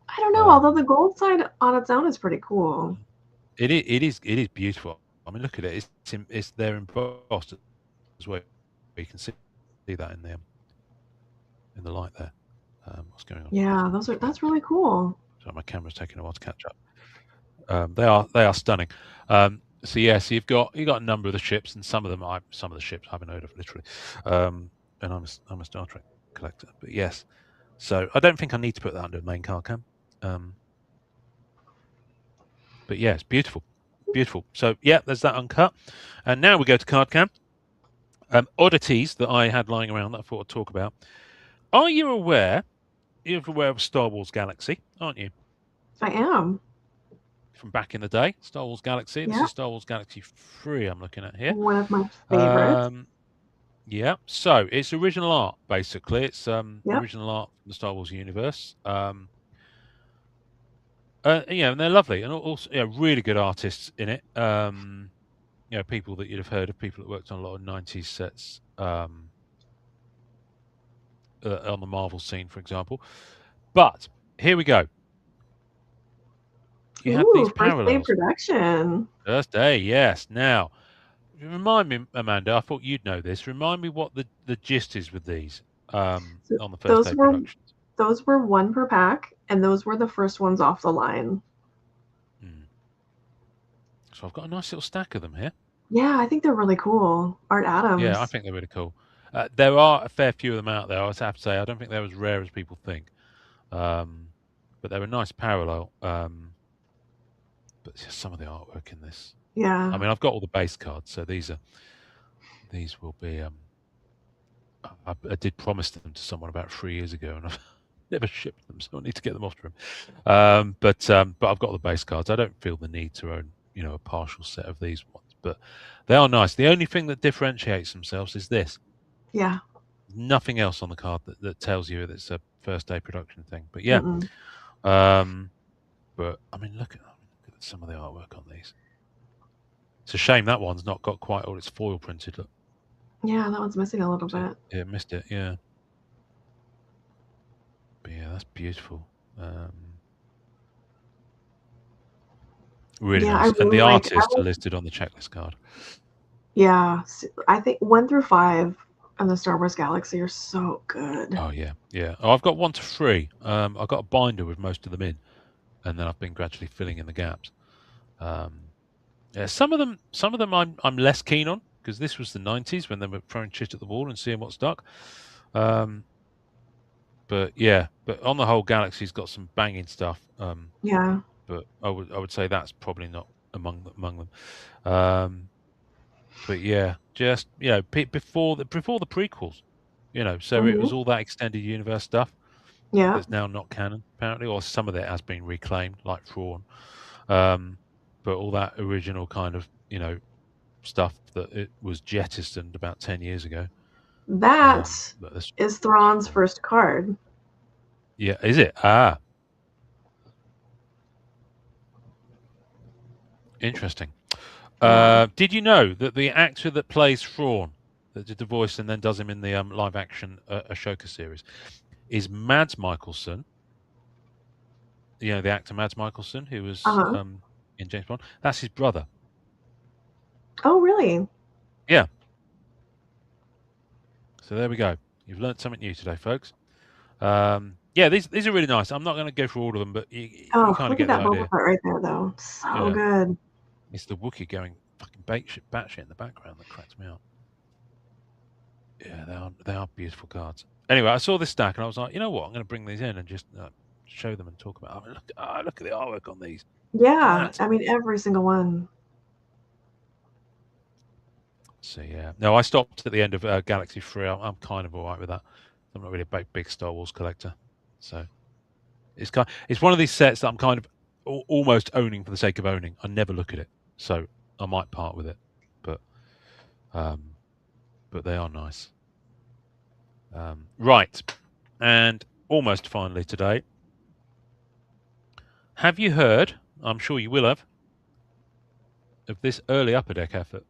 S2: I don't know, although the
S1: Um,
S2: gold side on its own is pretty cool.
S1: it is beautiful. I mean, look at it. It's there embossed as well. You can see that in the light there. What's going on?
S2: Yeah, that's really cool.
S1: So my camera's taking a while to catch up. They are stunning. So yeah, so you've got a number of the ships, and some of the ships I haven't heard of literally. And I'm a Star Trek collector, but yes. So I don't think I need to put that under main card cam. But yeah, it's beautiful, beautiful. So yeah, there's that uncut, and now we go to card cam. Oddities that I had lying around that I thought I'd talk about. Are you aware? You're aware of Star Wars Galaxy, aren't you?
S2: I am.
S1: From back in the day, Star Wars Galaxy. This
S2: Yeah,
S1: is Star Wars Galaxy 3 I'm looking at here.
S2: one of my favorites.
S1: Um, yeah, so it's original art, basically. It's
S2: Yep.
S1: original art from the Star Wars universe. Yeah, and they're lovely, and also really good artists in it. People that you'd have heard of, people that worked on a lot of 90s sets on the Marvel scene, for example. But here we go. You had these
S2: Ooh, first day
S1: parallels.
S2: production.
S1: First day, yes. Now, remind me, Amanda, I thought you'd know this. Remind me what the gist is with these on
S2: So
S1: the first
S2: those
S1: day
S2: were
S1: productions.
S2: those were one per pack, and those were the first ones off the line.
S1: Hmm. So I've got a nice little stack of them here.
S2: Yeah, I think they're really cool. Art
S1: Yeah, I
S2: Adams.
S1: think they're really cool. There are a fair few of them out there. I would have to say, I don't think they're as rare as people think. But they're a nice parallel. But some of the artwork in this. I
S2: Yeah.
S1: mean, I've got all the base cards, so these will be. I did promise them to someone about 3 years ago, and I've never shipped them, so I need to get them off to him. But I've got the base cards. I don't feel the need to own, a partial set of these ones, but they are nice. The only thing that differentiates themselves is this.
S2: Yeah.
S1: Nothing else on the card that tells you that it's a first day production thing. But yeah,
S2: Mm-mm.
S1: but I mean, look at some of the artwork on these. It's a shame that one's not got quite all its foil printed. Look.
S2: Yeah, that one's missing a little
S1: See,
S2: bit.
S1: yeah, missed it. Yeah, but yeah, that's beautiful. Really
S2: Yeah, I
S1: nice. And
S2: really
S1: the
S2: like.
S1: artists are listed on the checklist card.
S2: Yeah, I think 1 through 5 and the Star Wars Galaxy are so good.
S1: Oh yeah, yeah. Oh, I've got 1 to 3. I've got a binder with most of them in, and then I've been gradually filling in the gaps. Yeah, some of them I'm less keen on because this was the 90s when they were throwing shit at the wall and seeing what stuck. But yeah, but on the whole, Galaxy's got some banging stuff.
S2: Yeah.
S1: But I would say that's probably not among them. But yeah, just before the prequels, so it was
S2: Hmm.
S1: all that extended universe stuff
S2: Yeah.
S1: that's now not canon apparently, or some of it has been reclaimed, like Thrawn. But all that original kind of stuff that it was jettisoned about 10 years ago.
S2: That
S1: That's
S2: is Thrawn's
S1: cool.
S2: first card.
S1: Yeah, is it? Ah, interesting.
S2: Yeah.
S1: Did you know that the actor that plays Thrawn, that did the voice and then does him in the live action Ashoka series, is Mads Mikkelsen? The actor Mads Mikkelsen, who was
S2: Uh-huh.
S1: in James Bond. That's his brother.
S2: Oh, really?
S1: Yeah. So there we go. You've learned something new today, folks. Yeah, these are really nice. I'm not going to go through all of them, but you
S2: Oh,
S1: kind of
S2: look at
S1: get the
S2: that Boba
S1: idea.
S2: Fett right there, though. So
S1: Yeah.
S2: good.
S1: It's the Wookiee going fucking batshit in the background that cracks me up. Yeah, they are beautiful cards. Anyway, I saw this stack and I was like, you know what? I'm going to bring these in and just show them and talk about. I mean, look at the artwork on these.
S2: Yeah,
S1: That.
S2: I mean every single one.
S1: So yeah, no, I stopped at the end of Galaxy 3. I'm kind of alright with that. I'm not really a big Star Wars collector, so it's one of these sets that I'm kind of almost owning for the sake of owning. I never look at it, so I might part with it, but but they are nice. Right, and almost finally today, have you heard, I'm sure you will have, of this early Upper Deck effort?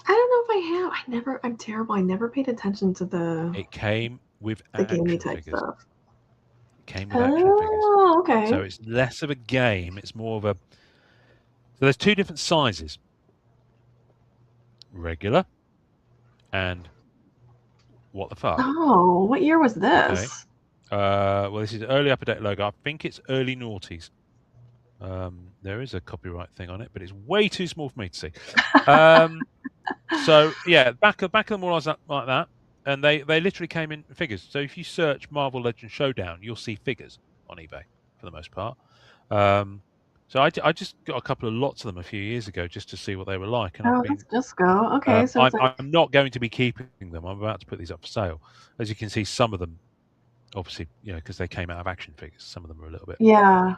S2: I don't know if I have. I'm terrible. I never paid attention to
S1: It came with
S2: the gamey
S1: action
S2: type
S1: figures.
S2: stuff.
S1: It came with action figures.
S2: Oh, okay.
S1: So it's less of a game, it's more of a... So there's two different sizes. Regular and what the fuck.
S2: Oh, what year was
S1: Okay.
S2: this?
S1: Well, this is early Upper Deck logo. I think it's early noughties. There is a copyright thing on it, but it's way too small for me to see. So yeah, back of them all like that, and they literally came in figures. So if you search Marvel Legends Showdown, you'll see figures on eBay for the most part. So I just got a couple of lots of them a few years ago just to see what they were like, and
S2: Oh, let's just go. Okay, so it's like
S1: I'm not going to be keeping them. I'm about to put these up for sale. As you can see, some of them, obviously, because they came out of action figures, some of them are a little bit.
S2: yeah.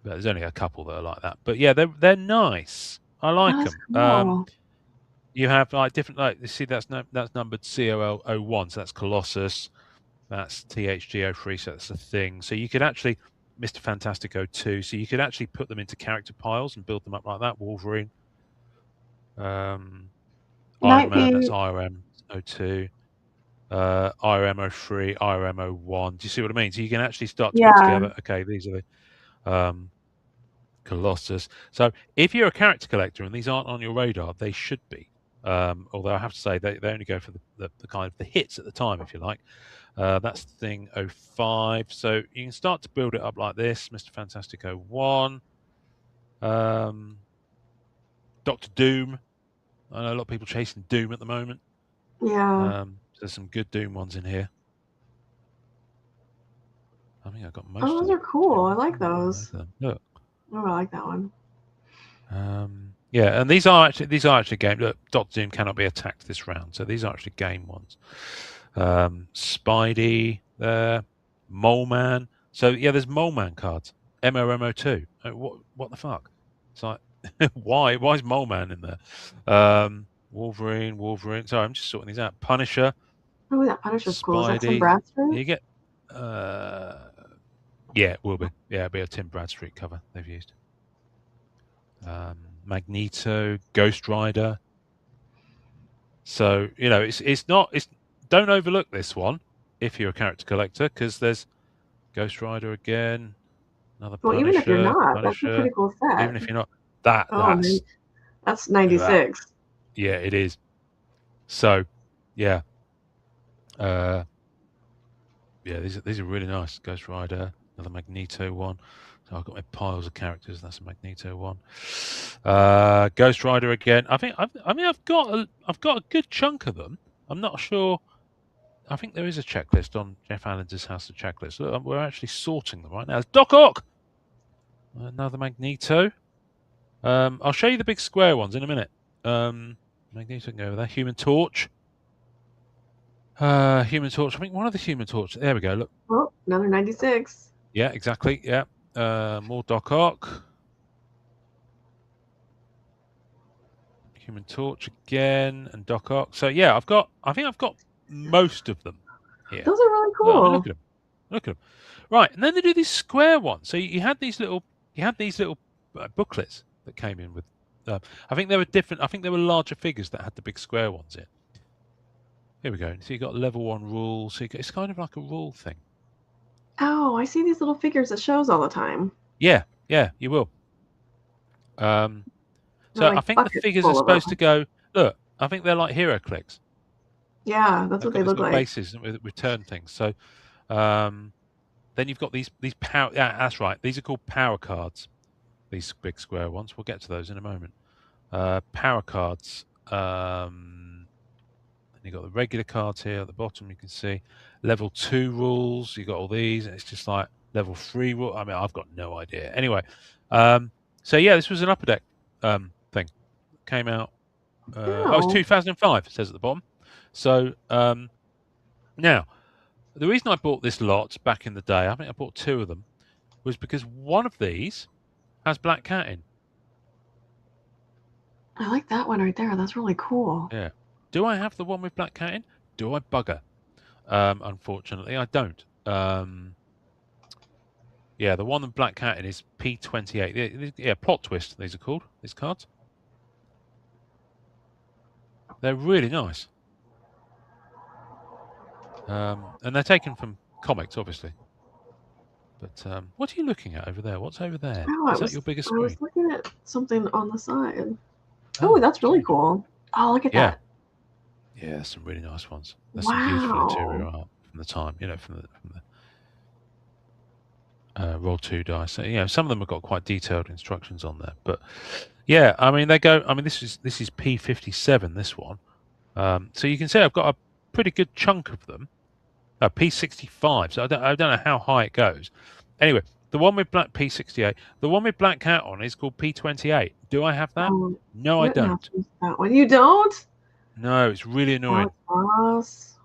S1: But there's only a couple that are like that. But yeah, they're nice. I like
S2: That's
S1: them.
S2: cool.
S1: You have like different, like you see that's numbered COL01, so that's Colossus. That's THG03, so that's a thing. So you could actually Mr. Fantastic 02, so you could actually put them into character piles and build them up like that. Wolverine, Iron
S2: Might
S1: Man,
S2: be.
S1: that's IRM 02, IRM 03, IRM 01. Do you see what I mean? So you can actually start to put
S2: Yeah.
S1: together, okay, these are the Colossus. So if you're a character collector and these aren't on your radar, they should be. Although I have to say they only go for the kind of the hits at the time, if you like. That's Thing 05. So you can start to build it up like this. Mr. Fantastic 01. Doctor Doom. I know a lot of people chasing Doom at the moment.
S2: Yeah.
S1: There's some good Doom ones in here. I think I got most
S2: Oh,
S1: of
S2: those
S1: them.
S2: are cool. I like those.
S1: Look.
S2: Oh, I like that one.
S1: Yeah, and these are actually game. Look, Doctor Doom cannot be attacked this round, so these are actually game ones. Spidey there, Mole Man. So yeah, there's Mole Man cards. MOMO2. What the fuck? It's like why is Mole Man in there? Wolverine. Sorry, I'm just sorting these out. Punisher,
S2: Oh, that Punisher's cool. Is that Tim
S1: Spidey.
S2: Bradstreet?
S1: You get yeah, it will be. Yeah, it'll be a Tim Bradstreet cover they've used. Magneto, Ghost Rider. So it's not. Don't overlook this one if you're a character collector, because there's Ghost Rider again, another
S2: Well, even if you're not, that's a
S1: Punisher.
S2: pretty cool set.
S1: Even if you're not,
S2: Oh, man. That's
S1: that
S2: 96.
S1: yeah, it is. So yeah, yeah, these are really nice. Ghost Rider, another Magneto one. So I've got my piles of characters. That's a Magneto one. Ghost Rider again. I mean I've got a good chunk of them. I'm not sure. I think there is a checklist on Jeff Allen's House of Checklist. Look, we're actually sorting them right now. It's Doc Ock, another Magneto. I'll show you the big square ones in a minute. Magneto can go over there. Human Torch. Human Torch. I think one of the Human Torch. There we go. Look.
S2: Oh, another 96.
S1: Yeah, exactly. Yeah. More Doc Ock. Human Torch again, and Doc Ock. So yeah, I think I've got most of them here.
S2: Those are really cool.
S1: Look, I mean, look at them. Right, and then they do these square ones. So you had these little booklets that came in with. I think they were different. I think there were larger figures that had the big square ones in. Here we go. So you got level 1 rules. So it's kind of like a rule thing.
S2: Oh, I see these little figures at shows all the time.
S1: Yeah, you will. So
S2: like
S1: I think the figures are supposed to go. Look, I think they're like hero clicks.
S2: Yeah, that's what they look like.
S1: Bases with return things. So then you've got these power. Yeah, that's right. These are called power cards. These big square ones. We'll get to those in a moment. Power cards. And you've got the regular cards here at the bottom. You can see level 2 rules. You've got all these, and it's just like level 3 rule. I mean, I've got no idea. Anyway, so yeah, this was an Upper Deck thing. Came out. It's 2005. It says at the bottom. So now, the reason I bought this lot back in the day, I think I bought 2 of them, was because one of these has Black Cat in.
S2: I like that one right there. That's really cool.
S1: Yeah. Do I have the one with black cat in? Do I bugger? Unfortunately, I don't. Yeah, the one with black cat in is P28. Yeah, plot twist. These are called these cards. They're really nice. And they're taken from comics, obviously. But what are you looking at over there? What's over there?
S2: Oh,
S1: Is that your bigger
S2: I was
S1: screen?
S2: looking at something on the side. Oh,
S1: Oh,
S2: that's really
S1: strange.
S2: cool. Oh, look at
S1: Yeah,
S2: that.
S1: yeah, some really nice ones. There's some beautiful interior
S2: Wow.
S1: art from the time, from the Roll 2 dice. So, some of them have got quite detailed instructions on there. But yeah, I mean, they go. I mean, this is P57. This one. So you can see I've got a pretty good chunk of them. P65. So I don't know how high it goes. Anyway, the one with black P68, the one with black cat on is called P28. Do I have that?
S2: Oh,
S1: No, I don't.
S2: Rittenhouse that one. You don't?
S1: No, it's really annoying.
S2: Alex Ross.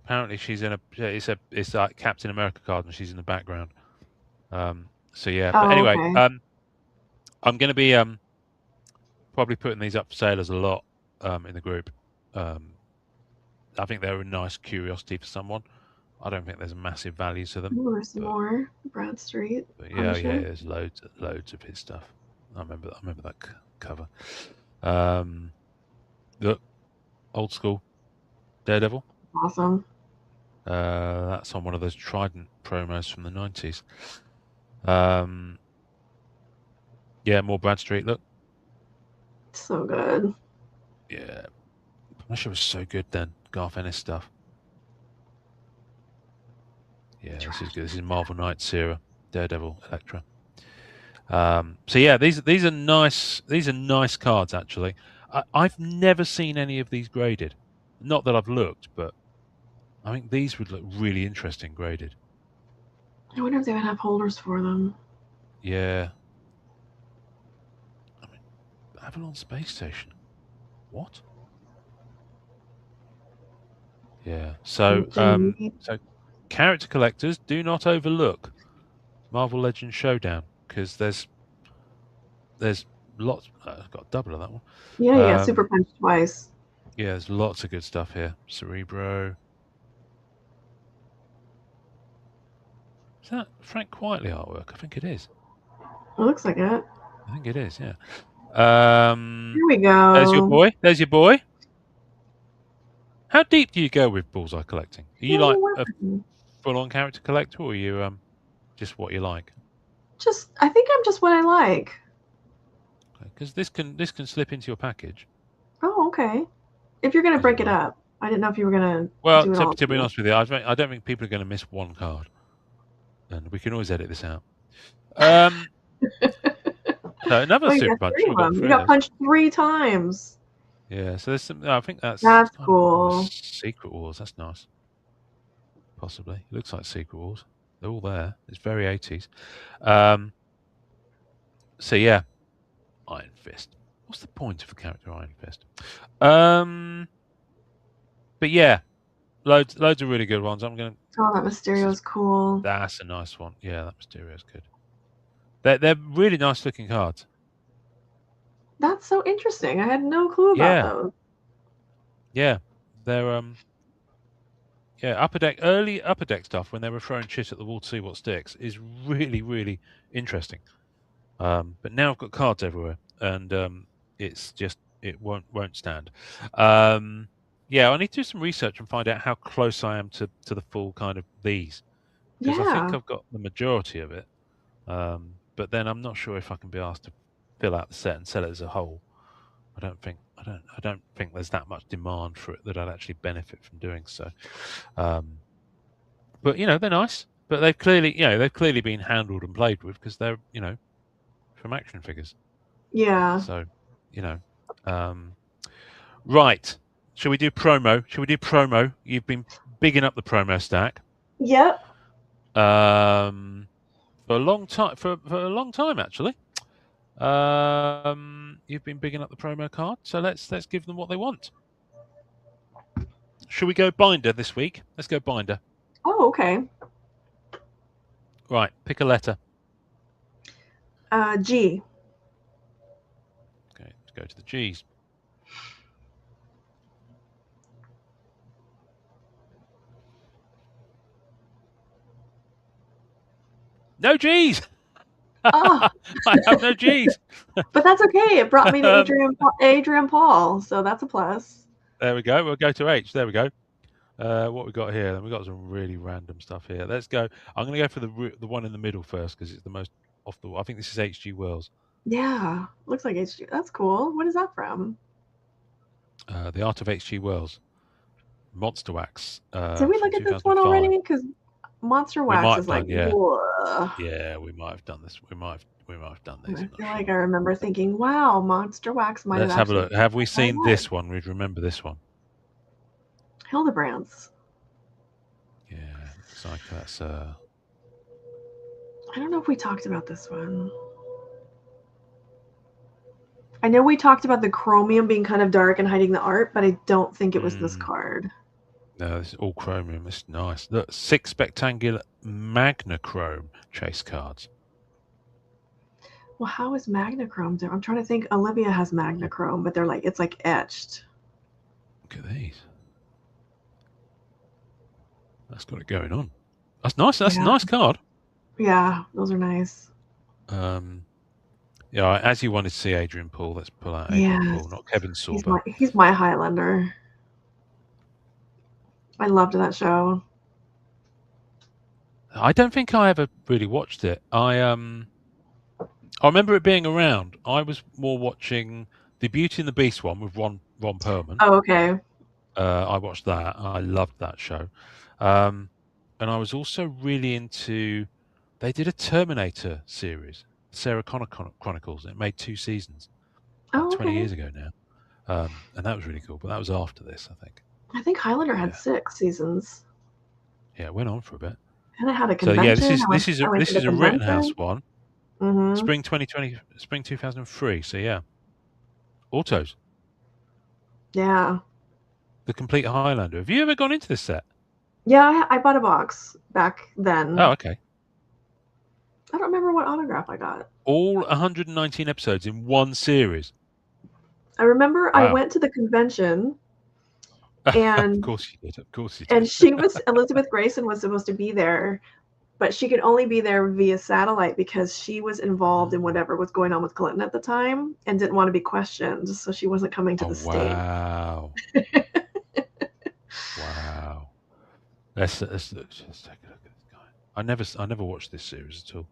S1: Apparently, she's in it's like Captain America card, and she's in the background. So yeah, but
S2: Oh,
S1: anyway,
S2: okay.
S1: I'm going to be probably putting these up for sale as a lot in the group. I think they're a nice curiosity for someone. I don't think there's a massive value to them.
S2: Ooh, there's
S1: But,
S2: more. Bradstreet.
S1: yeah,
S2: Punisher.
S1: there's loads of his stuff. I remember that cover. Look, old school Daredevil.
S2: Awesome.
S1: That's on one of those Trident promos from the 90s. Yeah, more Bradstreet. Look.
S2: So good.
S1: Yeah. Punisher was so good then. Garth Ennis stuff. Yeah, this is good. This is Marvel Knights era. Daredevil, Elektra. So yeah, these are nice. These are nice cards actually. I've never seen any of these graded. Not that I've looked, but I think these would look really interesting graded.
S2: I wonder if they would have holders for them.
S1: Yeah. I mean, Avalon Space Station. What? Yeah. So character collectors, do not overlook Marvel Legends Showdown because there's lots. I've got a double of that one.
S2: Yeah, you got Super Punch twice.
S1: Yeah, there's lots of good stuff here. Cerebro. Is that Frank Quietly artwork? I think it is.
S2: It looks like it.
S1: I think it is, yeah.
S2: Here we go.
S1: There's your boy. There's your boy. How deep do you go with bullseye collecting? Are you like a full-on character collector, or are you just what you like?
S2: I think I'm just what I like.
S1: Because this can slip into your package.
S2: Oh, okay. If you're gonna break it up, I didn't know if you were gonna.
S1: Well,
S2: do it all
S1: to be honest with you, I don't think people are going to miss one card, and we can always edit this out. So another Super Punch.
S2: You got punched 3 times.
S1: Yeah, so there's some. I think that's
S2: cool.
S1: Secret Wars. That's nice. Possibly, it looks like Secret Wars. They're all there. It's very 80s. So yeah, Iron Fist. What's the point of a character Iron Fist? But yeah, loads of really good ones. I'm gonna.
S2: Oh, that Mysterio's cool.
S1: That's a nice one. Yeah, that Mysterio's good. They're really nice looking cards.
S2: That's so interesting. I had no clue about those.
S1: Yeah, they're early upper deck stuff when they were throwing shit at the wall to see what sticks is really, really interesting. But now I've got cards everywhere, and it's just it won't stand. Yeah, I need to do some research and find out how close I am to the full kind of these, because I think I've got the majority of it. But then I'm not sure if I can be asked to fill out the set and sell it as a whole. I don't think there's that much demand for it that I'd actually benefit from doing so. But they're nice. But they've clearly been handled and played with because they're from action figures.
S2: Yeah.
S1: So right. Shall we do promo? You've been bigging up the promo stack.
S2: Yep.
S1: For a long time actually. You've been bigging up the promo card, so let's give them what they want. Shall we go binder this week? Let's go binder.
S2: Oh, okay.
S1: Right, pick a letter.
S2: G.
S1: Okay, Let's go to the G's. No G's.
S2: Oh,
S1: I have no G's.
S2: but that's okay. It brought me to
S1: um,
S2: Adrian Paul, so that's a plus.
S1: there we go. We'll go to H. There we go. What we got here? Then we got some really random stuff here. Let's go. I'm going to go for the one in the middle first because it's the most off the. I think this is H.G. Wells.
S2: Yeah, looks like HG. That's cool. What is that from?
S1: The Art of H.G. Wells. Monster Wax
S2: Did we
S1: from
S2: look at this one
S1: 2005.
S2: already? Because Monster
S1: We
S2: Wax
S1: might
S2: is
S1: have
S2: like,
S1: done, yeah.
S2: whoa.
S1: Yeah, we might have done this. We might have done these.
S2: I
S1: I'm not
S2: feel
S1: sure.
S2: like I remember thinking, wow, Monster Wax might have
S1: Let's have a
S2: actually
S1: look. Have we
S2: my
S1: seen
S2: life.
S1: this one? We remember this one.
S2: Hildebrands.
S1: Yeah, looks like that's.
S2: I don't know if we talked about this one. I know we talked about the chromium being kind of dark and hiding the art, but I don't think it was this card.
S1: No, this is all chromium. It's nice. Look, 6 spectacular Magnachrome chase cards.
S2: Well, how is Magnachrome different? I'm trying to think. Olivia has Magnachrome, but it's like etched.
S1: Look at these. That's got it going on. That's nice. That's a nice card.
S2: Yeah, those are nice.
S1: Yeah, as you wanted to see Adrian Paul, let's pull out Adrian Paul, not Kevin Sorbo.
S2: He's my Highlander. I loved that show.
S1: I don't think I ever really watched it. I remember it being around. I was more watching the Beauty and the Beast one with Ron Perlman.
S2: Oh, okay.
S1: I watched that. I loved that show. And I was also really into. They did a Terminator series, Sarah Connor Chronicles. It made 2 seasons, about 20 years ago now, and that was really cool. But that was after this, I think.
S2: I think Highlander had 6 seasons.
S1: Yeah, it went on for a bit.
S2: And it had a convention.
S1: So yeah, this is a Rittenhouse one.
S2: Mm-hmm.
S1: Spring 2020, spring 2003. So yeah, autos.
S2: Yeah.
S1: The complete Highlander. Have you ever gone into this set?
S2: Yeah, I bought a box back then.
S1: Oh, okay.
S2: I don't remember what autograph I got.
S1: All 119 episodes in one series.
S2: I remember I went to the convention, and
S1: of course you did. Of course you did.
S2: And Elizabeth Grayson was supposed to be there, but she could only be there via satellite because she was involved in whatever was going on with Clinton at the time and didn't want to be questioned, so she wasn't coming to the state.
S1: Wow. Wow. Let's take a look at this guy. I never watched this series at all.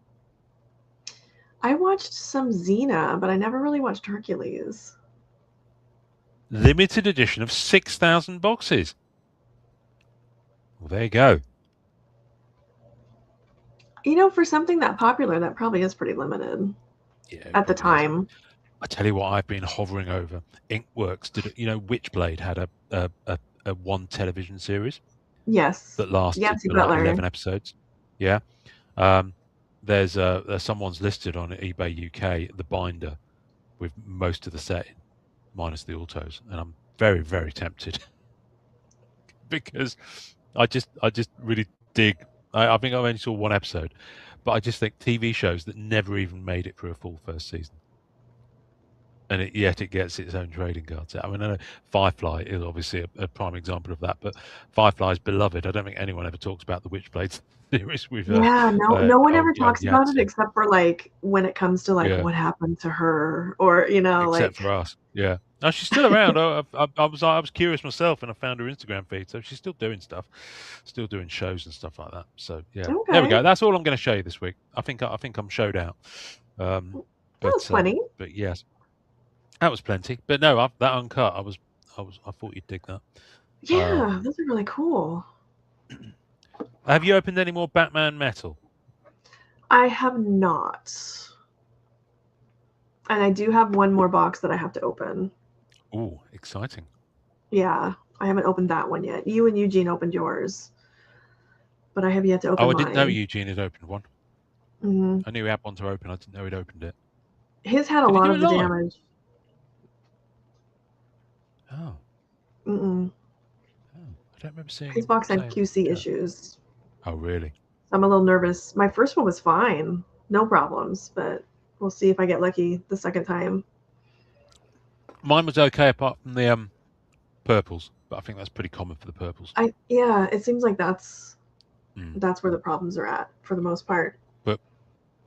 S2: I watched some Xena, but I never really watched Hercules.
S1: Limited edition of 6,000 boxes. Well, there you go.
S2: For something that popular, that probably is pretty limited.
S1: Yeah,
S2: at the time.
S1: I tell you what, I've been hovering over. Inkworks did it. Witchblade had a one television series.
S2: Yes.
S1: That lasted for like 11 episodes. Yeah. There's someone's listed on eBay UK the binder with most of the set minus the autos, and I'm very, very tempted because I just really dig. I think I only saw one episode, but I just think TV shows that never even made it through a full first season, and yet it gets its own trading cards out. I mean, I know Firefly is obviously a prime example of that, but Firefly is beloved. I don't think anyone ever talks about the Witchblade series with
S2: no one ever talks about it except for like when it comes to what happened to her, or
S1: except for us. Yeah. No, she's still around. I was curious myself, and I found her Instagram feed, so she's still doing stuff, still doing shows and stuff like that. So yeah, There we go. That's all I'm going to show you this week. I think I'm showed out.
S2: That was plenty.
S1: But yes, that was plenty. But no, that uncut. I thought you'd dig that.
S2: Yeah, those are really cool.
S1: Have you opened any more Batman metal?
S2: I have not. And I do have one more box that I have to open.
S1: Ooh, exciting.
S2: Yeah, I haven't opened that one yet. You and Eugene opened yours, but I have yet to open mine.
S1: I didn't know Eugene had opened one.
S2: Mm-hmm.
S1: I knew he had one to open. I didn't know he'd opened it.
S2: His had a lot of the damage.
S1: Oh.
S2: Mm-mm.
S1: Oh, I don't remember seeing
S2: his box had QC issues.
S1: Oh, really?
S2: I'm a little nervous. My first one was fine. No problems, but we'll see if I get lucky the second time.
S1: Mine was okay apart from the purples, but I think that's pretty common for the purples.
S2: Yeah, it seems like that's
S1: Mm.
S2: where the problems are at for the most part.
S1: But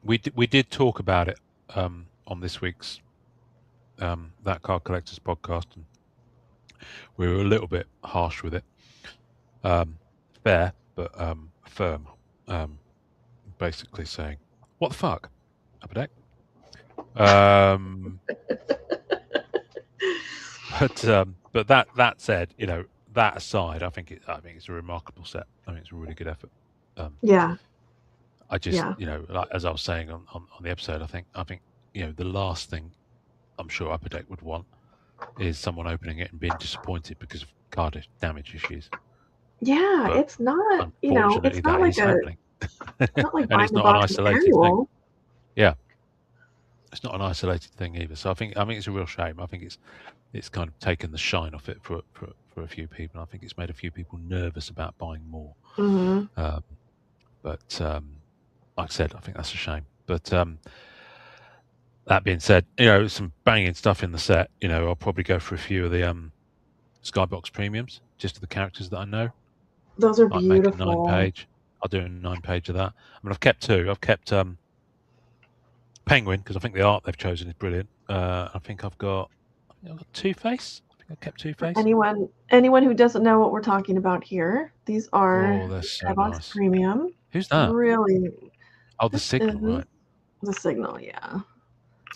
S1: we did talk about it on this week's That Card Collectors podcast, and we were a little bit harsh with it. Fair, but firm. Basically saying, "What the fuck, Upper Deck?" But that said, that aside, I think it's a remarkable set. I think it's a really good effort.
S2: Yeah,
S1: I just,
S2: yeah,
S1: like, as I was saying on the episode, I think the last thing I'm sure Upper Deck would want is someone opening it and being disappointed because of card damage issues.
S2: yeah.
S1: But
S2: It's not,
S1: unfortunately,
S2: it's not
S1: that
S2: like
S1: is happening,
S2: like
S1: and it's
S2: buying a
S1: not an
S2: box of
S1: isolated thing.
S2: cereal.
S1: Yeah, it's not an isolated thing either. So I think it's a real shame. I think it's kind of taken the shine off it for a few people. I think it's made a few people nervous about buying more.
S2: Hmm.
S1: Um, but like I said, I think that's a shame. But that being said, some banging stuff in the set. I'll probably go for a few of the Skybox premiums, just of the characters that I know.
S2: Those are
S1: Might make a
S2: beautiful.
S1: 9-page. I'll do a 9-page of that. I mean, I've kept two. I've kept Penguin because I think the art they've chosen is brilliant. I think I've got Two Face. I think I've kept Two
S2: For
S1: Face.
S2: anyone who doesn't know what we're talking about here, these are
S1: Oh, they're so
S2: Skybox
S1: nice.
S2: Premium.
S1: Who's that?
S2: Really,
S1: Oh, the
S2: this
S1: Signal,
S2: is
S1: right?
S2: the Signal. Yeah,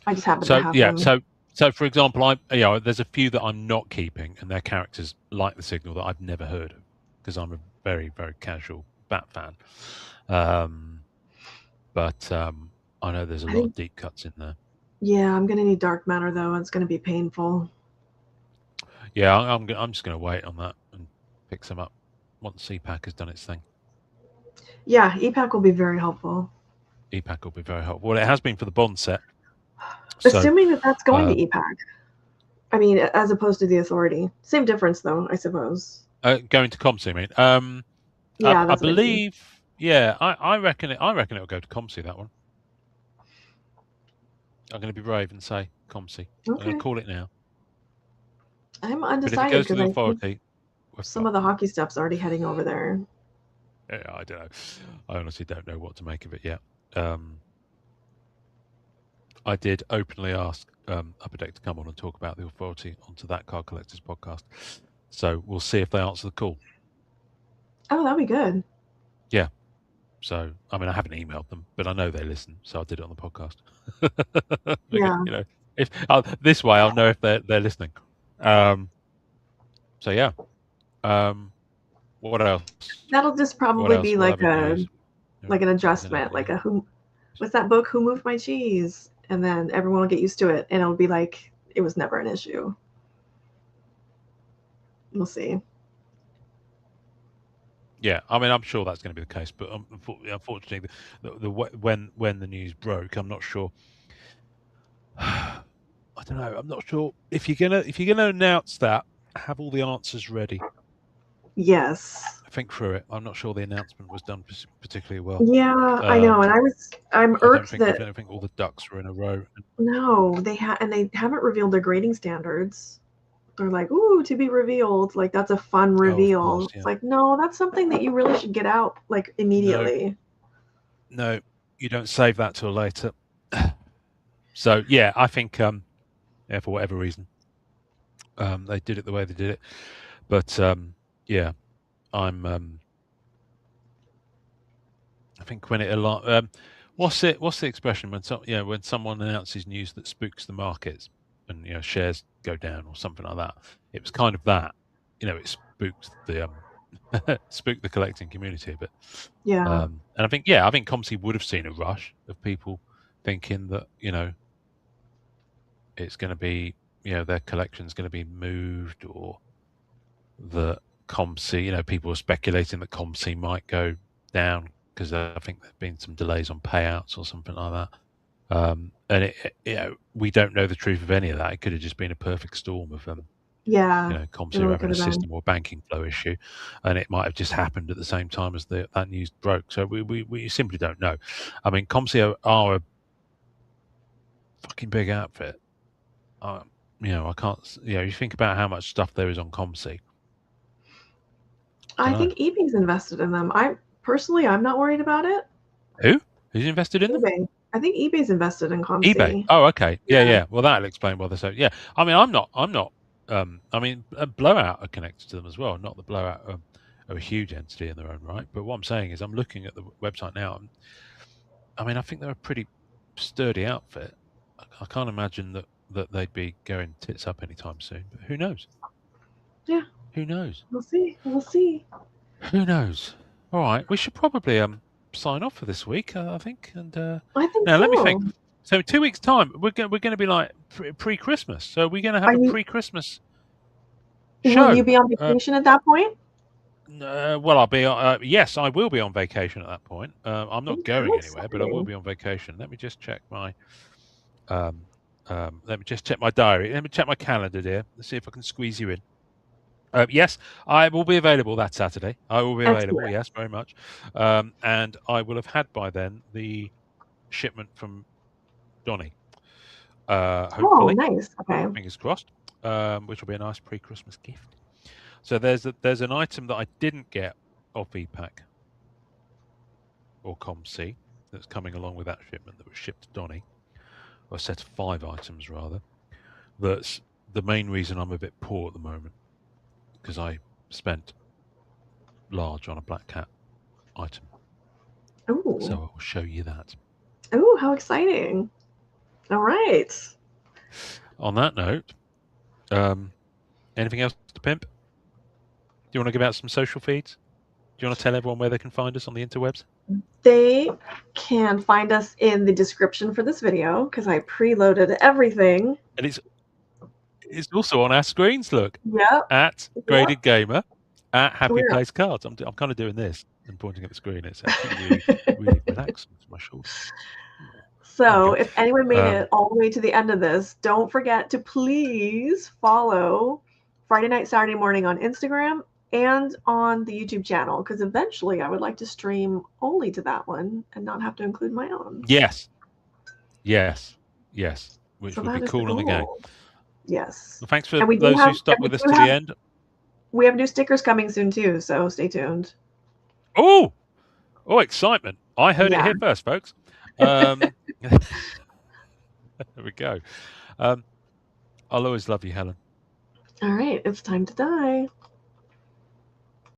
S2: I just happen to
S1: So
S2: have
S1: yeah,
S2: them.
S1: so for example, there's a few that I'm not keeping, and they're characters like the Signal that I've never heard of because I'm a very very casual Bat fan. But I know there's a
S2: I
S1: lot of
S2: think,
S1: deep cuts in there.
S2: yeah, I'm gonna need Dark Matter though. It's gonna be painful.
S1: Yeah, I'm just going to wait on that and pick some up once CPAC has done its thing.
S2: Yeah, EPAC will be very helpful.
S1: EPAC will be very helpful. Well, it has been for the Bond set. So
S2: Assuming that that's going to
S1: um,
S2: EPAC. I mean, as opposed to the Authority. Same difference though, I suppose.
S1: going to ComC, mean?
S2: Yeah,
S1: I
S2: that's what I mean.
S1: believe. Yeah, I reckon it. I reckon it'll go to ComC, that one. I'm going to be brave and say ComC. I'm going to
S2: Okay.
S1: call it now.
S2: I'm
S1: But if it
S2: undecided
S1: goes to
S2: because
S1: the
S2: I think
S1: Authority, we're
S2: some of the
S1: fucked.
S2: hockey stuff's already heading over there.
S1: Yeah, I don't know. I honestly don't know what to make of it yet. I did openly ask Upper Deck to come on and talk about the Authority onto That Card Collectors podcast. So we'll see if they answer the call.
S2: Oh, that'd be good.
S1: Yeah. So, I mean, I haven't emailed them, but I know they listen, so I did it on the podcast.
S2: Yeah.
S1: If this way, I'll know if they're listening. So yeah. What else?
S2: That'll just
S1: What
S2: probably
S1: else?
S2: be
S1: What
S2: like
S1: other news?
S2: an
S1: Is there
S2: adjustment,
S1: anything
S2: like
S1: new?
S2: a who what's that book, Who Moved My Cheese? And then everyone will get used to it and it'll be like it was never an issue. We'll see.
S1: Yeah, I mean, I'm sure that's going to be the case, but unfortunately, when the news broke, I'm not sure. I don't know. I'm not sure if you're gonna announce that. Have all the answers ready.
S2: Yes.
S1: Think through it. I'm not sure the announcement was done particularly well.
S2: Yeah, I know. And I'm irked
S1: I
S2: that
S1: don't think all the ducks were in a row.
S2: no, they haven't revealed their grading standards. They're like, ooh, to be revealed. Like that's a fun
S1: Oh, of course,
S2: reveal. It's
S1: yeah.
S2: like, no, that's something that you really should get out like
S1: No,
S2: immediately.
S1: no, you don't save that till later. So yeah, I think yeah, for whatever reason, they did it the way they did it. But yeah, I'm. I think when what's the expression when someone announces news that spooks the markets and shares go down or something like that. It was kind of that. It spooked the spooked the collecting community a bit.
S2: Yeah.
S1: And I think ComC would have seen a rush of people thinking that it's going to be their collection's going to be moved, or that ComC people are speculating that ComC might go down because I think there've been some delays on payouts or something like that. And we don't know the truth of any of that. It could have just been a perfect storm of
S2: Yeah. It
S1: ComC
S2: really
S1: having
S2: could
S1: a
S2: have been.
S1: system or banking flow issue, and it might have just happened at the same time as that news broke. So we simply don't know. I mean, ComC are a fucking big outfit. I can't. You think about how much stuff there is on ComC.
S2: I
S1: Don't know.
S2: think eBay's invested in them. I'm not worried about it.
S1: Who's invested in them?
S2: eBay. I think eBay's invested in
S1: eBay.
S2: ComC.
S1: Oh, okay. Yeah,
S2: Yeah.
S1: yeah. Well, that'll explain why they're so. Yeah. I mean, I'm not. I mean, Blowout are connected to them as well. Not that Blowout are a huge entity in their own right, but what I'm saying is, I'm looking at the website now. And, I mean, I think they're a pretty sturdy outfit. I can't imagine that they'd be going tits up anytime soon. But who knows?
S2: Yeah.
S1: Who knows?
S2: We'll see. We'll see.
S1: Who knows? All right, we should probably sign off for this week, I think. And
S2: I think
S1: now let me think.
S2: so.
S1: So 2 weeks time, we're going to be like pre-Christmas. So we're going to have
S2: Are
S1: a
S2: you?
S1: pre-Christmas
S2: Will you
S1: show.
S2: be on vacation at that point?
S1: Well, I'll be. Yes, I will be on vacation at that point. I'm not
S2: Ooh, how
S1: going anywhere, but I will
S2: exciting.
S1: be on vacation. Let me just check my. Let me just check my diary. Let me check my calendar, dear. Let's see if I can squeeze you in. Yes, I will be available that Saturday. I will be available.
S2: Excellent.
S1: Yes, very much. And I will have had by then the shipment from Donny.
S2: Oh,
S1: Hopefully,
S2: nice. Okay.
S1: fingers crossed. Which will be a nice pre-Christmas gift. So there's an item that I didn't get off EPAC or ComC that's coming along with that shipment that was shipped to Donny, or a set of 5 items rather. That's the main reason I'm a bit poor at the moment, because I spent large on a black cat item.
S2: Ooh.
S1: So I will show you that.
S2: Ooh, how exciting. All right.
S1: On that note, anything else to pimp? Do you want to give out some social feeds? Do you want to tell everyone where they can find us on the interwebs?
S2: They can find us in the description for this video because I preloaded everything.
S1: And it's also on our screens. Look,
S2: Yep.
S1: at Graded Gamer, at Happy
S2: We're
S1: Place Cards. I'm kind of doing this and pointing at the screen. It's actually really relaxing for my shoulders.
S2: So if anyone made it all the way to the end of this, don't forget to please follow Friday Night, Saturday Morning on Instagram and on the YouTube channel, because eventually I would like to stream only to that one and not have to include my own.
S1: Yes. Which
S2: So
S1: would be
S2: that is
S1: cool on the game.
S2: Yes.
S1: Well, thanks for
S2: And
S1: those who stuck with us to the end.
S2: We have new stickers coming soon too, so stay tuned.
S1: Oh, excitement. I heard it here first, folks. There we go. I'll always love you, Helen.
S2: All right, it's time to die.